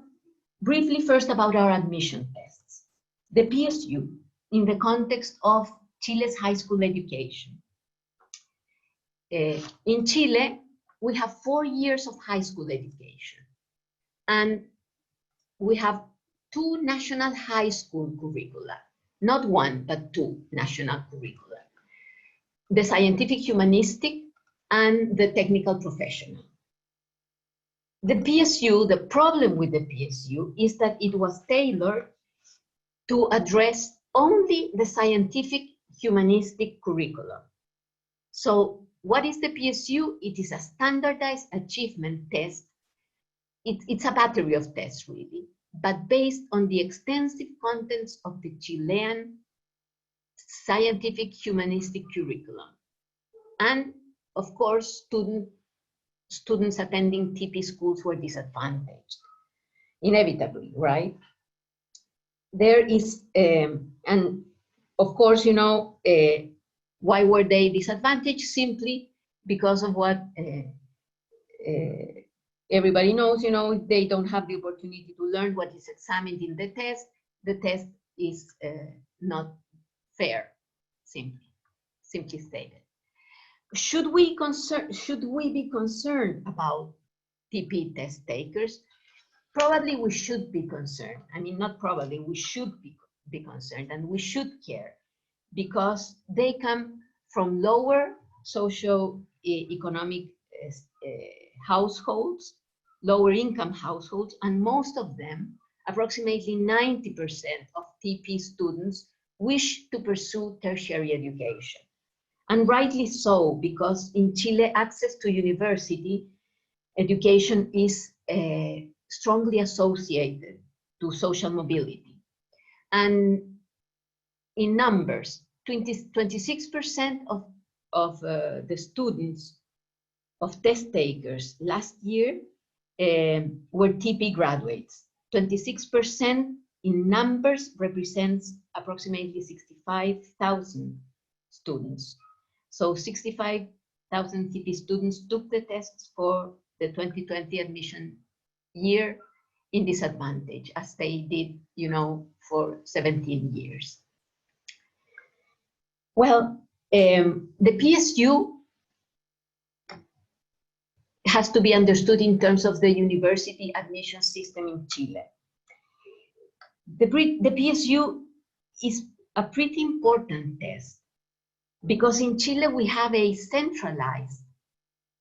briefly first about our admission tests. The PSU, in the context of Chile's high school education. In Chile, we have 4 years of high school education, and we have 2 national high school curricula, not 1, but 2 national curricula. The scientific humanistic and the technical professional. The PSU, the problem with the PSU is that it was tailored to address only the scientific humanistic curriculum. So what is the PSU? It is a standardized achievement test. It's a battery of tests, really, but based on the extensive contents of the Chilean scientific humanistic curriculum. And of course, students attending TP schools were disadvantaged, inevitably, right? There is, and of course, you know, why were they disadvantaged? Simply because of what everybody knows, you know, if they don't have the opportunity to learn what is examined in the test is not fair, simply stated. Should we be concerned about TP test takers? Probably we should be concerned. I mean, not probably, we should be concerned, and we should care, because they come from lower socio-economic households, lower income households, and most of them, approximately 90% of TP students, wish to pursue tertiary education. And rightly so, because in Chile, access to university education is strongly associated to social mobility. And in numbers, 26% of the students, of test takers last year were TP graduates. 26% in numbers represents approximately 65,000 students. So 65,000 TP students took the tests for the 2020 admission year in disadvantage, as they did, you know, for 17 years. Well, the PSU has to be understood in terms of the university admission system in Chile. The PSU is a pretty important test, because in Chile we have a centralized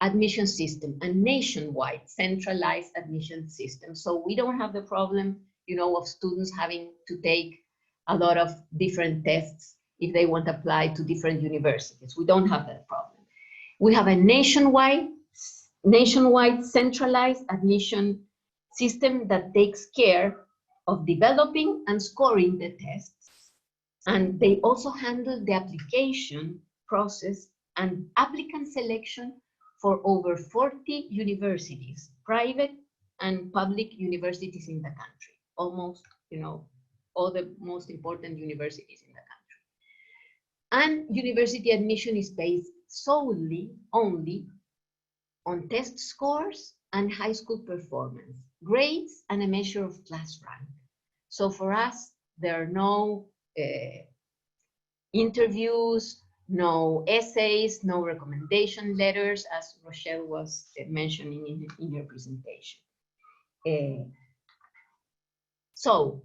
admission system, a nationwide centralized admission system. So we don't have the problem, you know, of students having to take a lot of different tests if they want to apply to different universities. We don't have that problem. We have a nationwide centralized admission system that takes care of developing and scoring the tests. And they also handle the application process and applicant selection for over 40 universities, private and public universities in the country, almost, you know, all the most important universities in the country. And university admission is based solely, only, on test scores and high school performance, grades, and a measure of class rank. So for us, there are no interviews, no essays, no recommendation letters, as Rochelle was mentioning in her presentation. So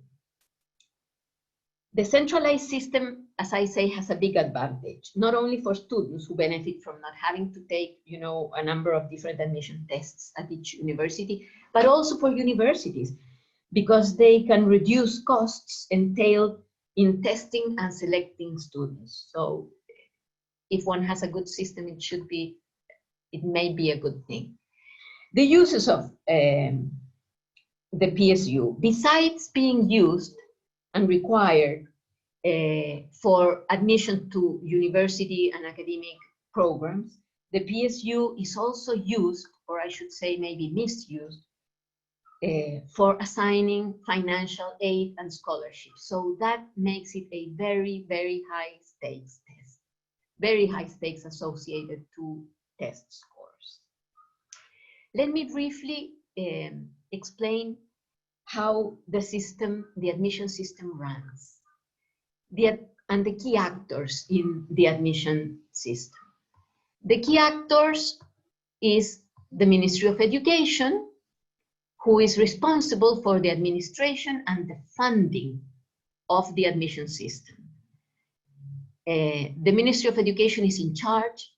the centralized system, as I say, has a big advantage, not only for students who benefit from not having to take, you know, a number of different admission tests at each university, but also for universities, because they can reduce costs entailed in testing and selecting students. So if one has a good system, it may be a good thing. The uses of the PSU, besides being used and required for admission to university and academic programs, the PSU is also used, or I should say maybe misused, for assigning financial aid and scholarships. So that makes it a very, very high stakes test, very high stakes associated to test scores. Let me briefly explain how the system, the admission system runs, and the key actors in the admission system. The key actors is the Ministry of Education, who is responsible for the administration and the funding of the admission system. The Ministry of Education is in charge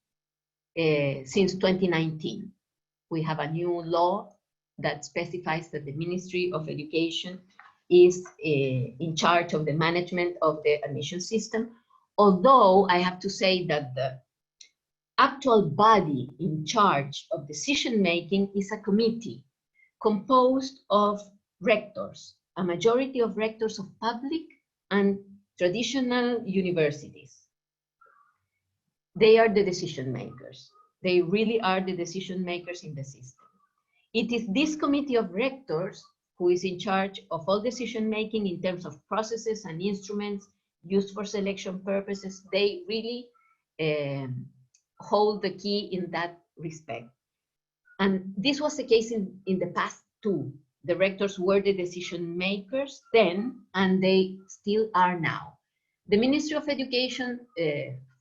since 2019. We have a new law that specifies that the Ministry of Education is in charge of the management of the admission system, although I have to say that the actual body in charge of decision-making is a committee composed of rectors, a majority of rectors of public and traditional universities. They are the decision makers. They really are the decision makers in the system. It is this committee of rectors who is in charge of all decision making in terms of processes and instruments used for selection purposes. They really hold the key in that respect. And this was the case in the past too. The rectors were the decision makers then, and they still are now. The Ministry of Education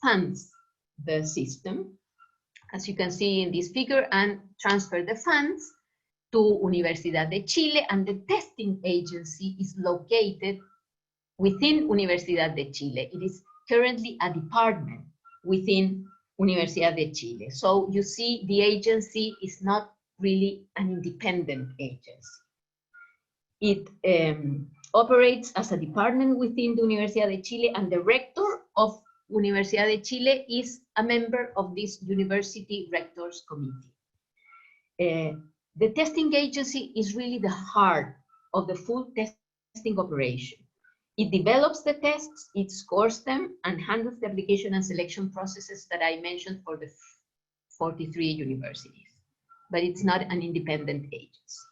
funds the system, as you can see in this figure, and transfer the funds to Universidad de Chile, and the testing agency is located within Universidad de Chile. It is currently a department within Universidad de Chile. So you see, the agency is not really an independent agency. It operates as a department within the Universidad de Chile, and the rector of Universidad de Chile is a member of this University Rectors Committee. The testing agency is really the heart of the full testing operation. It develops the tests, it scores them, and handles the application and selection processes that I mentioned for the 43 universities. But it's not an independent agency.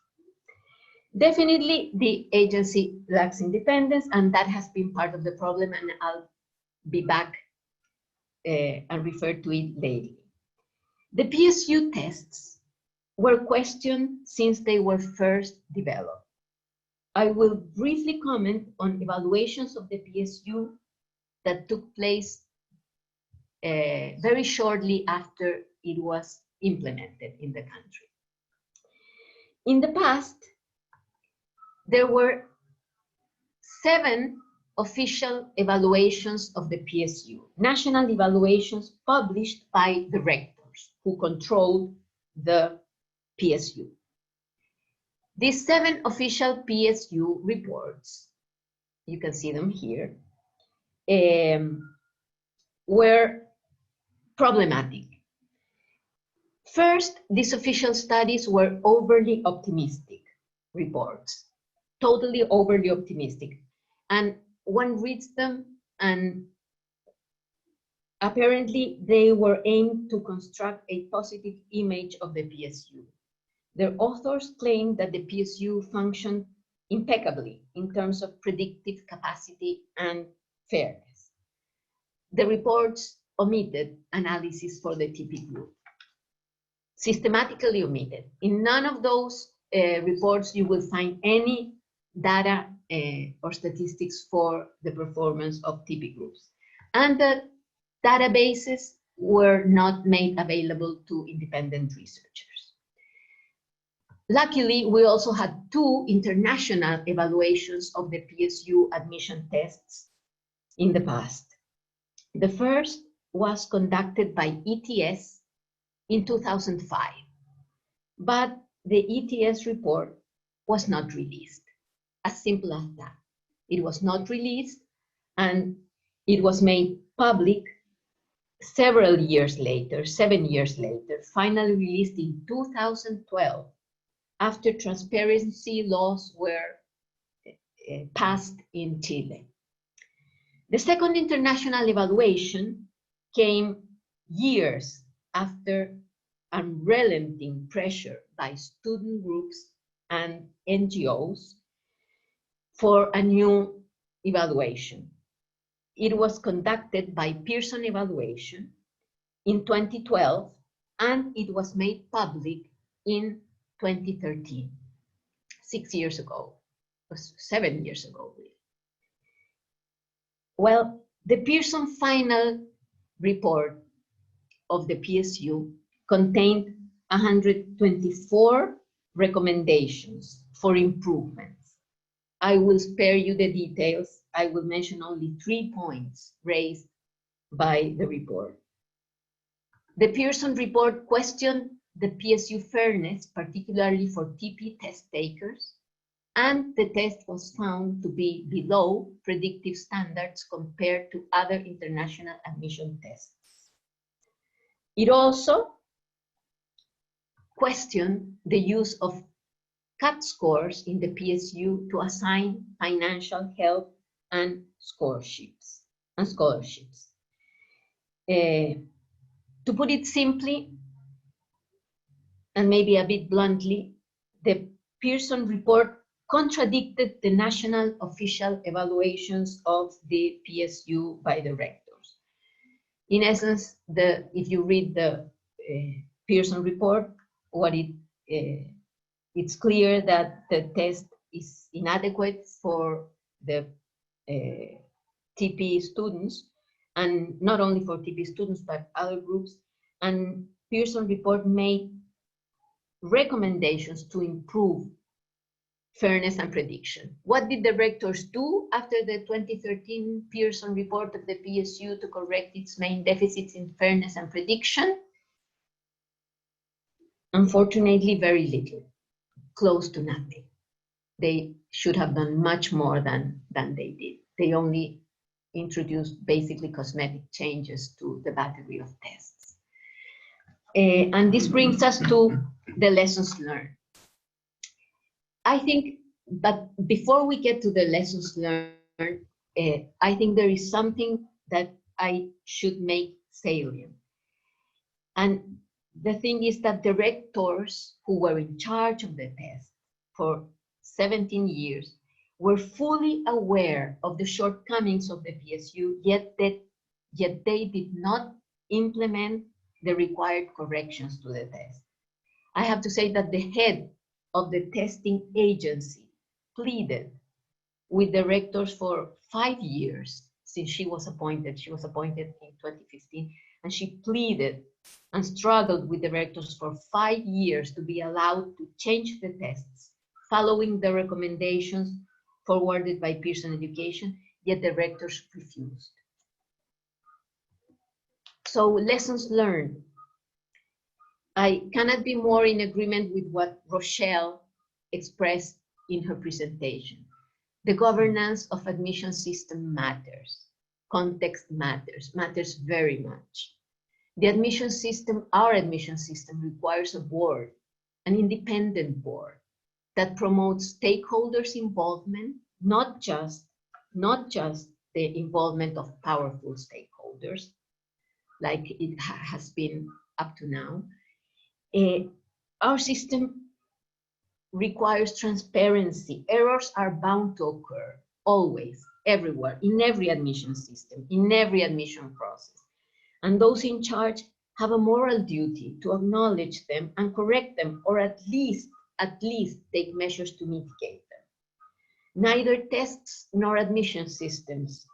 Definitely, the agency lacks independence, and that has been part of the problem, and I'll be back and refer to it later. The PSU tests were questioned since they were first developed. I will briefly comment on evaluations of the PSU that took place very shortly after it was implemented in the country. In the past, there were 7 official evaluations of the PSU, national evaluations published by the rectors who controlled the PSU. These 7 official PSU reports, you can see them here, were problematic. First, these official studies were overly optimistic reports, totally overly optimistic. And one reads them, and apparently they were aimed to construct a positive image of the PSU. Their authors claimed that the PSU functioned impeccably in terms of predictive capacity and fairness. The reports omitted analysis for the TP group, systematically omitted. In none of those reports you will find any data or statistics for the performance of TP groups. And the databases were not made available to independent researchers. Luckily, we also had 2 international evaluations of the PSU admission tests in the past. The first was conducted by ETS in 2005, but the ETS report was not released. As simple as that. It was not released, and it was made public several years later, 7 years later, finally released in 2012, after transparency laws were passed in Chile. The second international evaluation came years after unrelenting pressure by student groups and NGOs for a new evaluation. It was conducted by Pearson Evaluation in 2012, and it was made public in 2013, 6 years ago, 7 years ago, really. Well, the Pearson final report of the PSU contained 124 recommendations for improvements. I will spare you the details. I will mention only 3 points raised by the report. The Pearson report questioned the PSU fairness, particularly for TP test takers, and the test was found to be below predictive standards compared to other international admission tests. It also questioned the use of cut scores in the PSU to assign financial help and scholarships. To put it simply, and maybe a bit bluntly, the Pearson report contradicted the national official evaluations of the PSU by the rectors. In essence, if you read the Pearson report, it's clear that the test is inadequate for the TP students, and not only for TP students, but other groups. And Pearson report made recommendations to improve fairness and prediction. What did the rectors do after the 2013 Pearson report of the PSU to correct its main deficits in fairness and prediction? Unfortunately, very little, close to nothing. They should have done much more than they did. They only introduced basically cosmetic changes to the battery of tests. And this brings us to the lessons learned. I think, but before we get to the lessons learned, I think there is something that I should make salient. And the thing is that the rectors who were in charge of the test for 17 years were fully aware of the shortcomings of the PSU, yet they did not implement the required corrections to the test. I have to say that the head of the testing agency pleaded with the rectors for 5 years since she was appointed. She was appointed in 2015, and she pleaded and struggled with the rectors for 5 years to be allowed to change the tests, following the recommendations forwarded by Pearson Education, yet the rectors refused. So lessons learned. I cannot be more in agreement with what Rochelle expressed in her presentation. The governance of admission system matters. Context matters very much. The admission system, our admission system, requires a board, an independent board that promotes stakeholders' involvement, not just the involvement of powerful stakeholders, like it has been up to now. Our system requires transparency. Errors are bound to occur, always, everywhere, in every admission system, in every admission process. And those in charge have a moral duty to acknowledge them and correct them, or at least take measures to mitigate them. Neither tests nor admission systems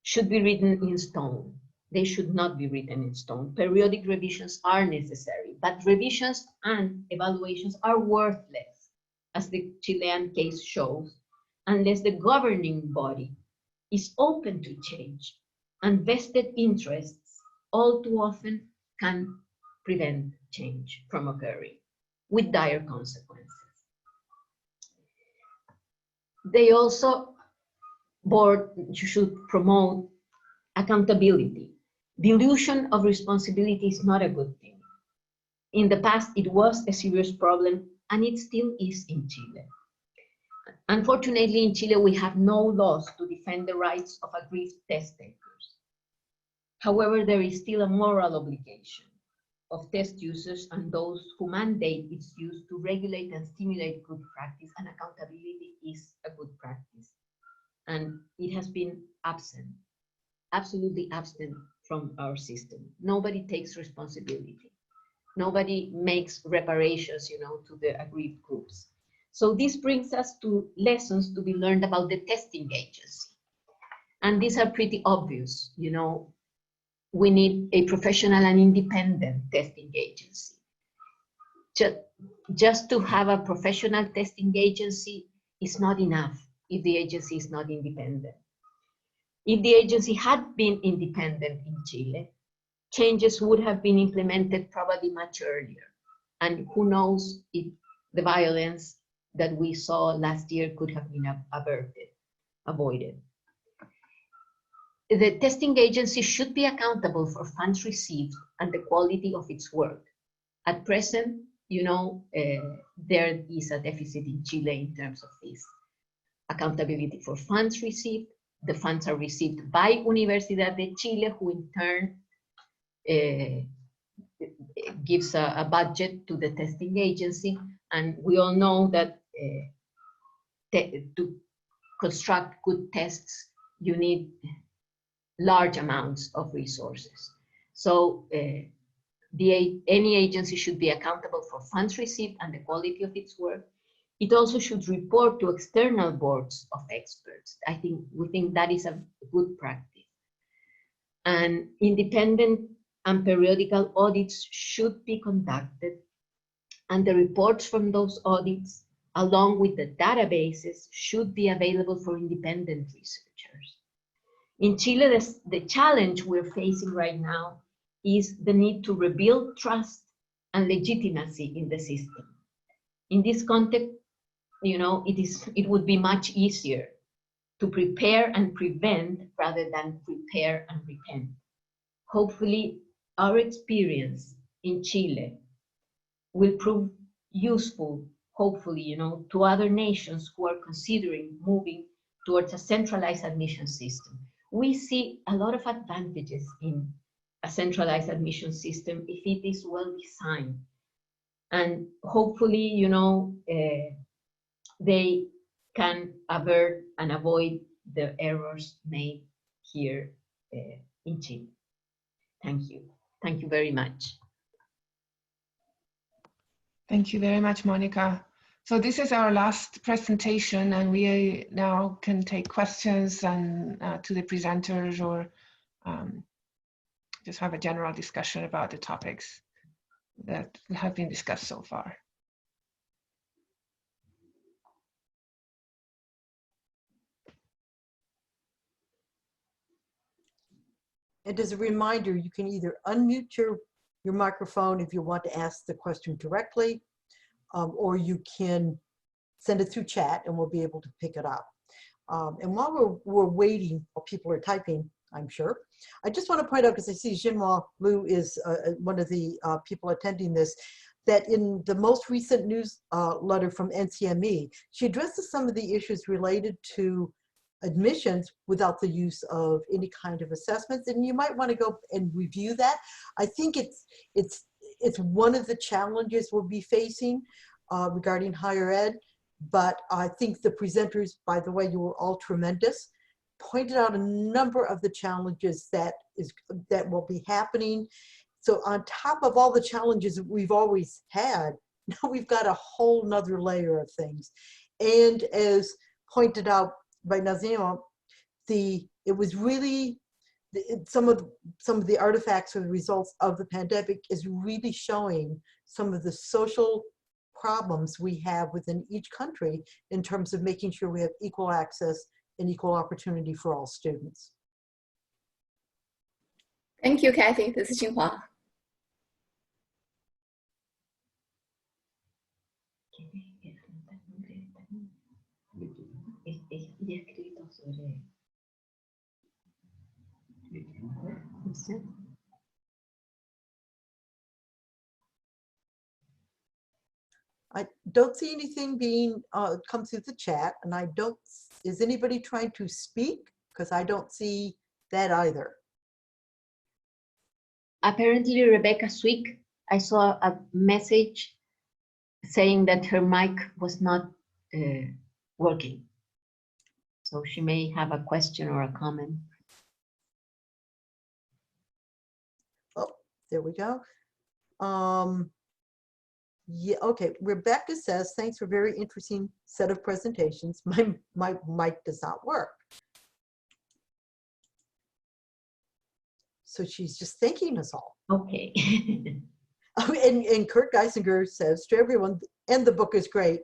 should be written in stone. They should not be written in stone. Periodic revisions are necessary, but revisions and evaluations are worthless, as the Chilean case shows, unless the governing body is open to change, and vested interests all too often can prevent change from occurring with dire consequences. They also, board should promote accountability. Dilution of responsibility is not a good thing. In the past, it was a serious problem, and it still is in Chile. Unfortunately, in Chile, we have no laws to defend the rights of aggrieved test takers. However, there is still a moral obligation of test users and those who mandate its use to regulate and stimulate good practice, and accountability is a good practice. And it has been absent, absolutely absent from our system. Nobody takes responsibility. Nobody makes reparations, to the aggrieved groups. So this brings us to lessons to be learned about the testing agency. And these are pretty obvious, We need a professional and independent testing agency. Just to have a professional testing agency is not enough if the agency is not independent. If the agency had been independent in Chile, changes would have been implemented probably much earlier. And who knows if the violence that we saw last year could have been avoided. The testing agency should be accountable for funds received and the quality of its work. At present, there is a deficit in Chile in terms of this. Accountability for funds received. The funds are received by Universidad de Chile, who in turn gives a budget to the testing agency. And we all know that to construct good tests, you need large amounts of resources. So any agency should be accountable for funds received and the quality of its work. It also should report to external boards of experts. We think that is a good practice. and independent and periodical audits should be conducted, and the reports from those audits, along with the databases, should be available for independent researchers. In Chile, the challenge we're facing right now is the need to rebuild trust and legitimacy in the system. In this context, it would be much easier to prepare and prevent rather than prepare and repent. Hopefully, our experience in Chile will prove useful, hopefully, to other nations who are considering moving towards a centralized admission system. We see a lot of advantages in a centralized admission system if it is well designed. And hopefully, they can avert and avoid the errors made here in Chile. Thank you. Thank you very much. Thank you very much, Monica. So this is our last presentation, and we now can take questions and to the presenters, or just have a general discussion about the topics that have been discussed so far. And as a reminder, you can either unmute your microphone if you want to ask the question directly, or you can send it through chat and we'll be able to pick it up. And while we're waiting, while people are typing, I'm sure, I just want to point out, because I see Jinhua Liu is one of the people attending this, that in the most recent news letter from NCME, she addresses some of the issues related to admissions without the use of any kind of assessments, and you might want to go and review that. I think it's one of the challenges we'll be facing regarding higher ed, but I think the presenters, by the way, you were all tremendous, pointed out a number of the challenges that will be happening. So on top of all the challenges that we've always had, now we've got a whole nother layer of things. And as pointed out by Nazima, it was really some of the artifacts or the results of the pandemic is really showing some of the social problems we have within each country in terms of making sure we have equal access and equal opportunity for all students. Thank you, Kathy. This is Jinhua. I don't see anything being come through the chat, and is anybody trying to speak? Because I don't see that either. Apparently, Rebecca Swick, I saw a message saying that her mic was not working. So she may have a question or a comment. Oh, there we go. Yeah, okay. Rebecca says, thanks for a very interesting set of presentations. My mic does not work. So she's just thanking us all. Okay. And Kurt Geisinger says to everyone, and the book is great.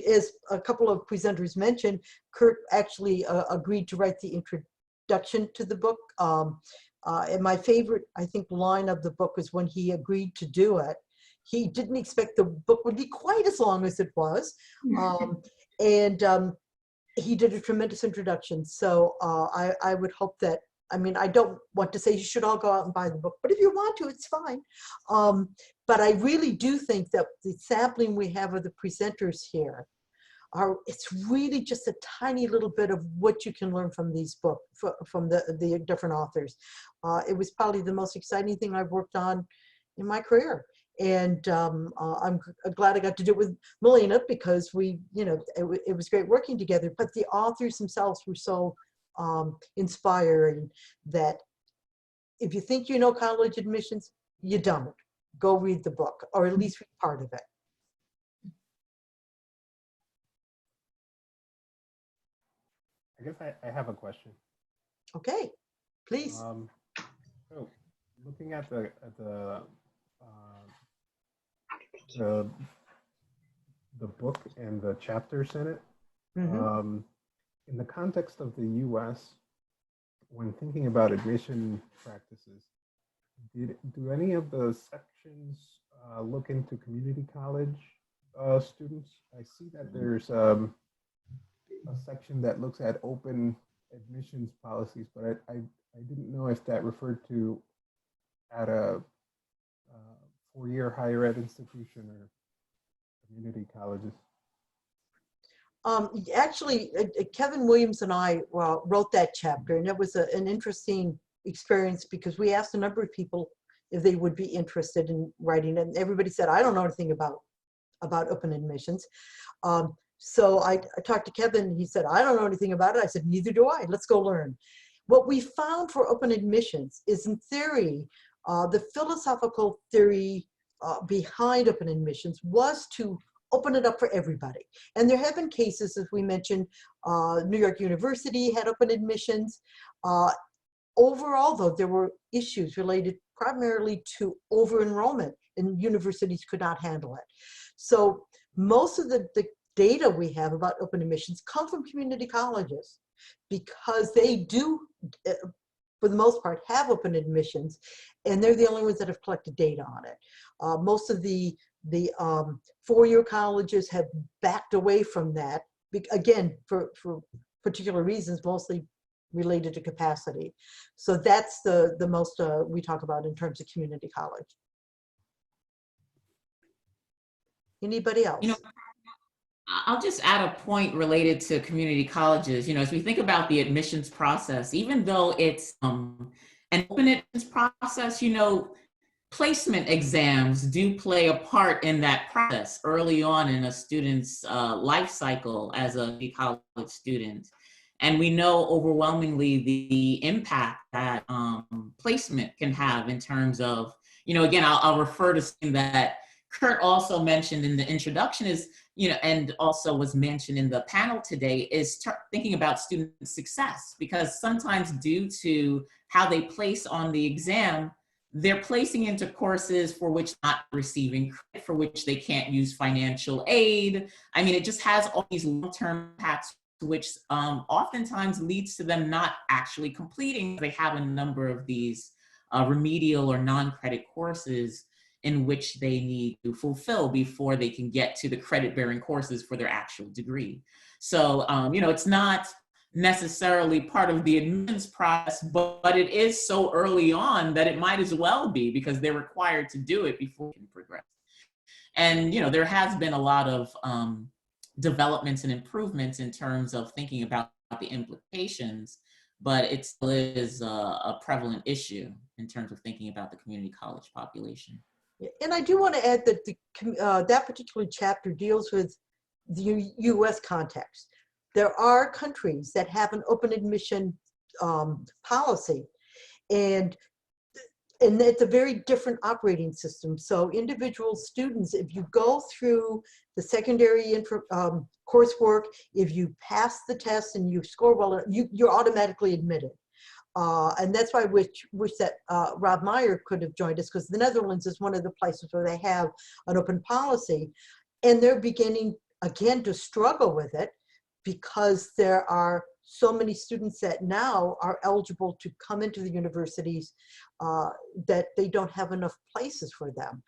As a couple of presenters mentioned, Kurt actually agreed to write the introduction to the book. And my favorite, I think, line of the book was when he agreed to do it. He didn't expect the book would be quite as long as it was. And he did a tremendous introduction. So I would hope that, I mean, I don't want to say you should all go out and buy the book, but if you want to, it's fine. But I really do think that the sampling we have of the presenters here it's really just a tiny little bit of what you can learn from these books, from the different authors. It was probably the most exciting thing I've worked on in my career. And I'm glad I got to do it with Melina, because it was great working together, but the authors themselves were so inspiring that if you think you know college admissions, you don't. Go read the book, or at least read part of it. I guess I have a question. Okay, please. So, looking at the the book and the chapters in it, in the context of the U.S., when thinking about admission practices, do any of the sections look into community college students? I see that there's a section that looks at open admissions policies, but I didn't know if that referred to at a four-year higher ed institution or community colleges. Actually, Kevin Williams and I wrote that chapter, and it was an interesting experience because we asked a number of people if they would be interested in writing it, and everybody said, I don't know anything about open admissions. So I talked to Kevin, and he said, I don't know anything about it. I said, neither do I. Let's go learn. What we found for open admissions is, in theory, the philosophical theory behind open admissions was to open it up for everybody. And there have been cases, as we mentioned, New York University had open admissions. Overall, though, there were issues related primarily to over-enrollment, and universities could not handle it. So most of the data we have about open admissions come from community colleges because they do, for the most part, have open admissions, and they're the only ones that have collected data on it. Most of the four-year colleges have backed away from that, again, for particular reasons, mostly related to capacity. So that's the most we talk about in terms of community college. Anybody else? You know, I'll just add a point related to community colleges. You know, as we think about the admissions process, even though it's an open admissions process, you know, placement exams do play a part in that process early on in a student's life cycle as a college student. And we know overwhelmingly the impact that placement can have in terms of, you know, again, I'll refer to something that Kurt also mentioned in the introduction is, you know, and also was mentioned in the panel today, is thinking about student success, because sometimes due to how they place on the exam, they're placing into courses for which not receiving credit, for which they can't use financial aid. I mean, it just has all these long-term impacts, which oftentimes leads to them not actually completing. They have a number of these remedial or non-credit courses in which they need to fulfill before they can get to the credit-bearing courses for their actual degree. So, you know, it's not necessarily part of the admissions process, but it is so early on that it might as well be, because they're required to do it before they can progress. And, you know, there has been a lot of developments and improvements in terms of thinking about the implications, but it still is a prevalent issue in terms of thinking about the community college population. And I do want to add that that particular chapter deals with the U.S. context. There are countries that have an open admission policy, and it's a very different operating system. So individual students, if you go through the secondary coursework, if you pass the test and you score well, you're automatically admitted. And that's why I wish that Rob Meyer could have joined us, because the Netherlands is one of the places where they have an open policy, and they're beginning again to struggle with it because there are so many students that now are eligible to come into the universities that they don't have enough places for them.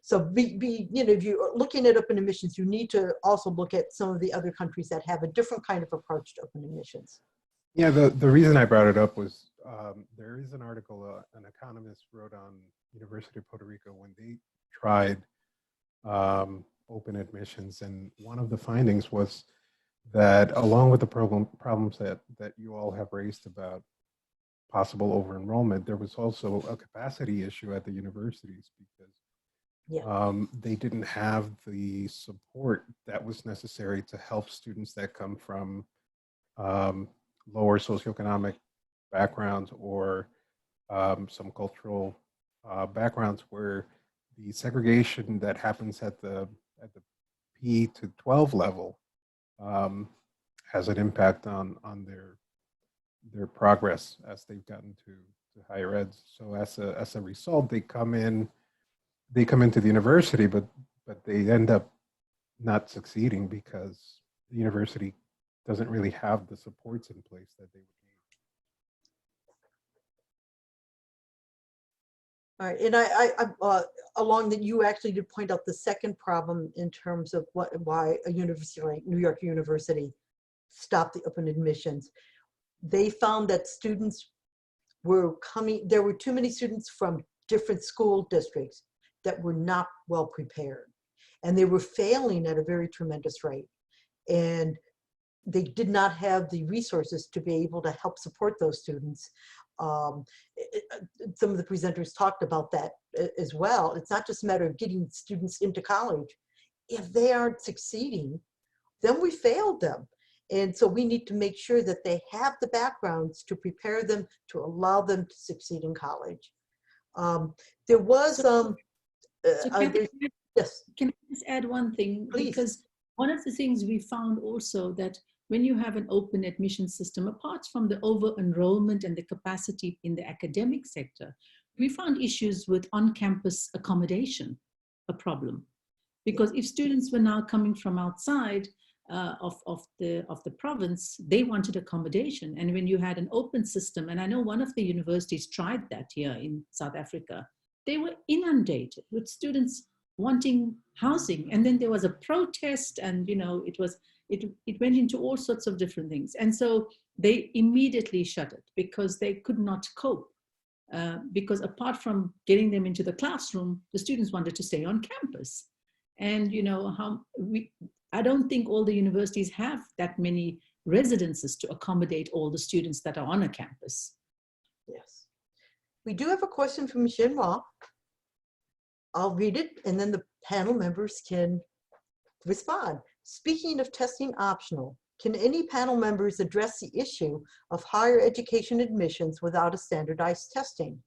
So you know, if you're looking at open admissions, you need to also look at some of the other countries that have a different kind of approach to open admissions. Yeah, the reason I brought it up was there is an article an economist wrote on University of Puerto Rico when they tried open admissions, and one of the findings was that along with the problems that you all have raised about possible over-enrollment, there was also a capacity issue at the universities because they didn't have the support that was necessary to help students that come from lower socioeconomic backgrounds or some cultural backgrounds where the segregation that happens at the P to 12 level has an impact on their progress as they've gotten to higher ed. So as a result, they come into the university, but they end up not succeeding because the university doesn't really have the supports in place that they would need. All right, and along that, you actually did point out the second problem in terms of why a university like New York University stopped the open admissions. They found that students were coming, there were too many students from different school districts that were not well prepared. And they were failing at a very tremendous rate. And they did not have the resources to be able to help support those students. Some of the presenters talked about that as well. It's not just a matter of getting students into college. If they aren't succeeding, then we failed them. And so we need to make sure that they have the backgrounds to prepare them, to allow them to succeed in college. There was, yes. Can I just add one thing? Please. Because one of the things we found also that when you have an open admission system, apart from the over-enrollment and the capacity in the academic sector, we found issues with on-campus accommodation a problem. Because if students were now coming from outside of the province, they wanted accommodation. And when you had an open system, and I know one of the universities tried that here in South Africa, they were inundated with students wanting housing. And then there was a protest, and it went into all sorts of different things. And so they immediately shut it because they could not cope. Because apart from getting them into the classroom, the students wanted to stay on campus. And I don't think all the universities have that many residences to accommodate all the students that are on a campus. Yes. We do have a question from Xinhua. I'll read it, and then the panel members can respond. Speaking of testing optional, can any panel members address the issue of higher education admissions without a standardized testing?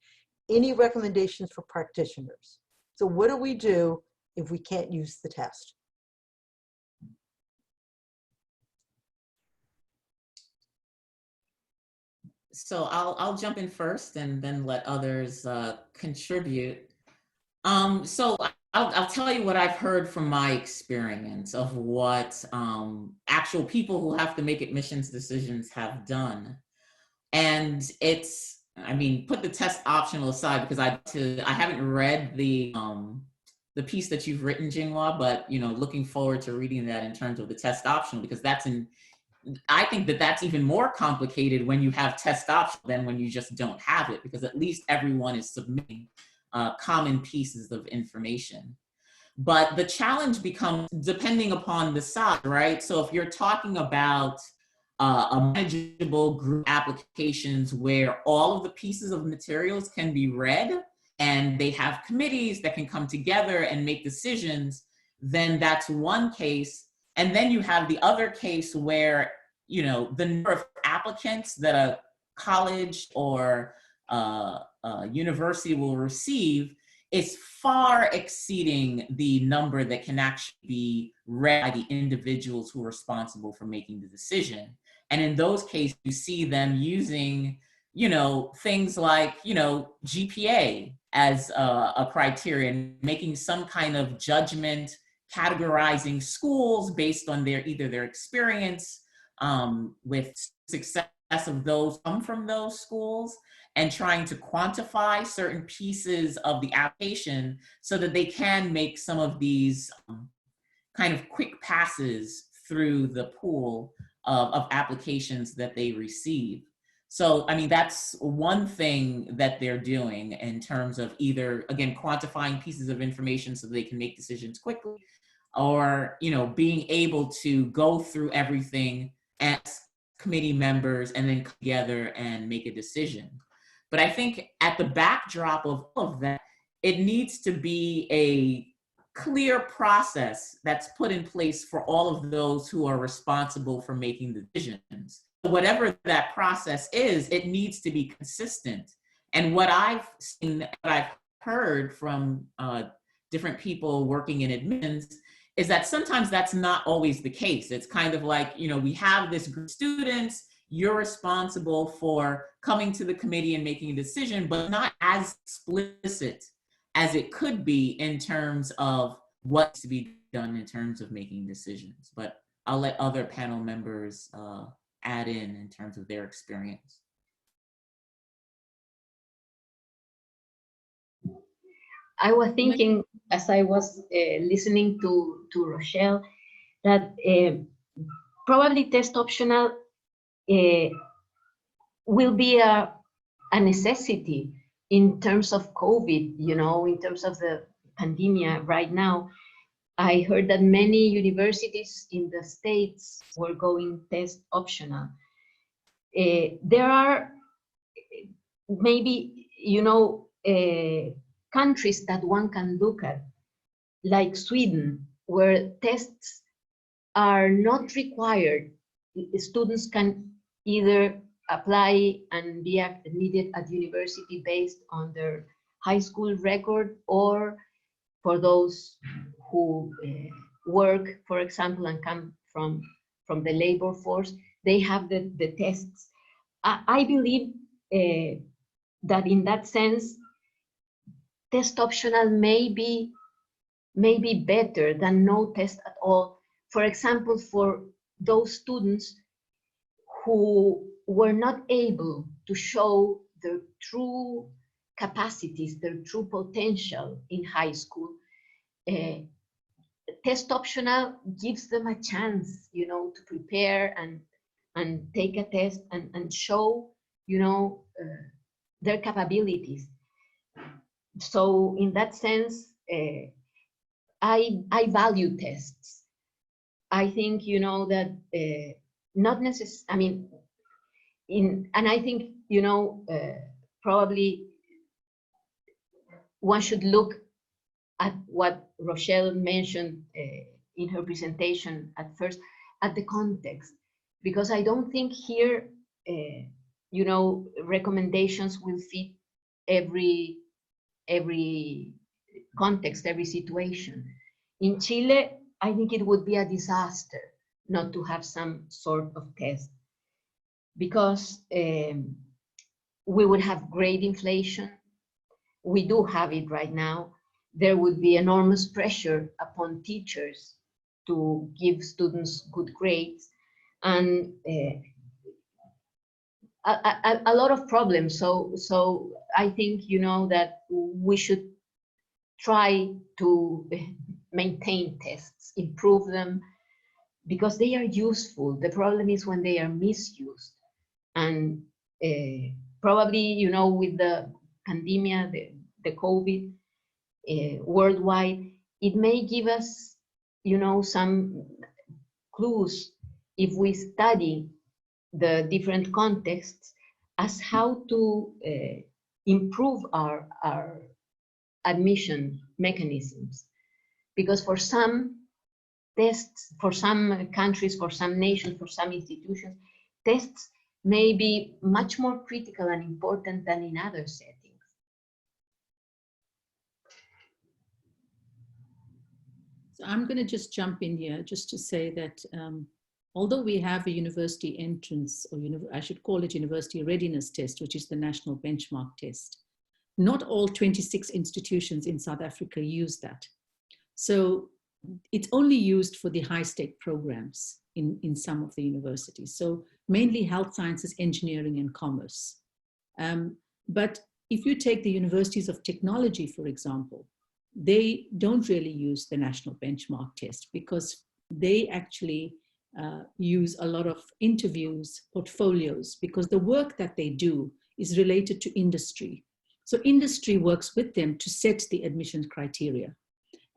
Any recommendations for practitioners? So what do we do if we can't use the test? So I'll jump in first and then let others contribute. So I'll tell you what I've heard from my experience of what actual people who have to make admissions decisions have done. And put the test optional aside because I haven't read the piece that you've written, Jinghua, but looking forward to reading that in terms of the test optional, because I think that's even more complicated when you have test optional than when you just don't have it, because at least everyone is submitting common pieces of information. But the challenge becomes depending upon the size, right? So if you're talking about a manageable group applications where all of the pieces of materials can be read and they have committees that can come together and make decisions, then that's one case. And then you have the other case where, the number of applicants that a college or a university will receive is far exceeding the number that can actually be read by the individuals who are responsible for making the decision. And in those cases, you see them using, things like, GPA as a criterion, making some kind of judgment, categorizing schools based on either their experience with success of those come from those schools, and trying to quantify certain pieces of the application so that they can make some of these kind of quick passes through the pool of applications that they receive. So, that's one thing that they're doing in terms of either, again, quantifying pieces of information so they can make decisions quickly, or, being able to go through everything as committee members and then come together and make a decision. But I think at the backdrop of all of that, it needs to be a clear process that's put in place for all of those who are responsible for making the decisions. Whatever that process is, it needs to be consistent. And what I've seen, what I've heard from different people working in admins is that sometimes that's not always the case. It's kind of like, we have this group of students, you're responsible for coming to the committee and making a decision, but not as explicit as it could be in terms of what's to be done in terms of making decisions. But I'll let other panel members add in terms of their experience. I was thinking as I was listening to Rochelle that probably test optional will be a necessity in terms of COVID, you know, in terms of the pandemic right now. I heard that many universities in the States were going test optional. There are maybe, you know, countries that one can look at, like Sweden, where tests are not required. Students can either apply and be admitted at university based on their high school record, or for those who work, for example, and come from the labor force, they have the tests. I believe that in that sense, test optional may be better than no test at all. For example, for those students who were not able to show their true capacities, their true potential in high school, test optional gives them a chance, you know, to prepare and take a test and show, you know, their capabilities. So in that sense, I value tests. I think, you know, that not necessarily, I mean, and I think, you know, probably one should look at what Rochelle mentioned in her presentation at first, at the context, because I don't think here, you know, recommendations will fit every context, every situation. In Chile, I think it would be a disaster not to have some sort of test, because we would have great inflation. We do have it right now. There would be enormous pressure upon teachers to give students good grades, and a lot of problems. So I think, you know, that we should try to maintain tests, improve them, because they are useful. The problem is when they are misused. And probably, you know, with the pandemic, the COVID worldwide, it may give us, you know, some clues if we study the different contexts as how to improve our admission mechanisms. Because for some tests, for some countries, for some nations, for some institutions, tests may be much more critical and important than in other settings. So I'm going to just jump in here just to say that although we have a university entrance, or I should call it university readiness test, which is the national benchmark test, not all 26 institutions in South Africa use that. So it's only used for the high-stake programs in some of the universities. So mainly health sciences, engineering, and commerce. But if you take the universities of technology, for example, they don't really use the national benchmark test, because they actually use a lot of interviews, portfolios, because the work that they do is related to industry. So industry works with them to set the admission criteria.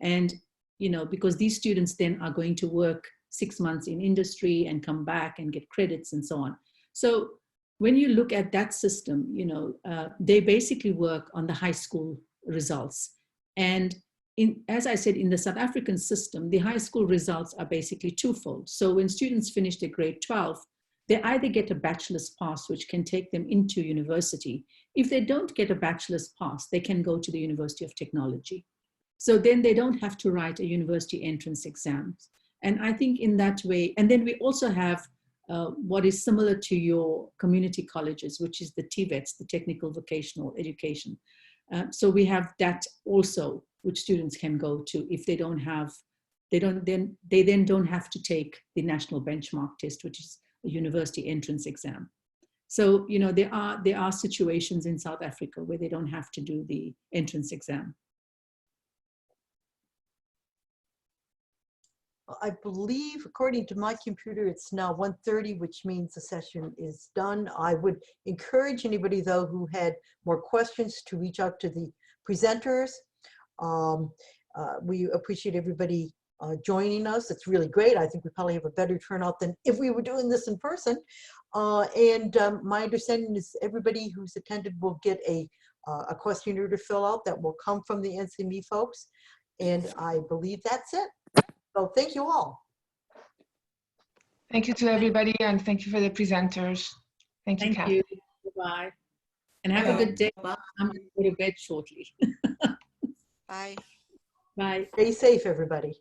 And, you know, because these students then are going to work 6 months in industry and come back and get credits and so on. So when you look at that system, you know, they basically work on the high school results. And as I said, in the South African system, the high school results are basically twofold. So when students finish their grade 12, they either get a bachelor's pass, which can take them into university. If they don't get a bachelor's pass, they can go to the University of Technology. So then they don't have to write a university entrance exam. And I think in that way, and then we also have what is similar to your community colleges, which is the TVETs, the Technical Vocational Education. So we have that also, which students can go to if they don't have, they then don't have to take the national benchmark test, which is a university entrance exam. So, you know, there are situations in South Africa where they don't have to do the entrance exam. I believe, according to my computer, it's now 1:30, which means the session is done. I would encourage anybody, though, who had more questions to reach out to the presenters. We appreciate everybody joining us. It's really great. I think we probably have a better turnout than if we were doing this in person. My understanding is everybody who's attended will get a questionnaire to fill out that will come from the NCME folks. And I believe that's it. So thank you all. Thank you to everybody, and thank you for the presenters. Thank you, Thank Kathy. you. Bye. And have a Okay. good day. Bye. I'm going to go to bed shortly. Bye. Bye. Stay safe, everybody.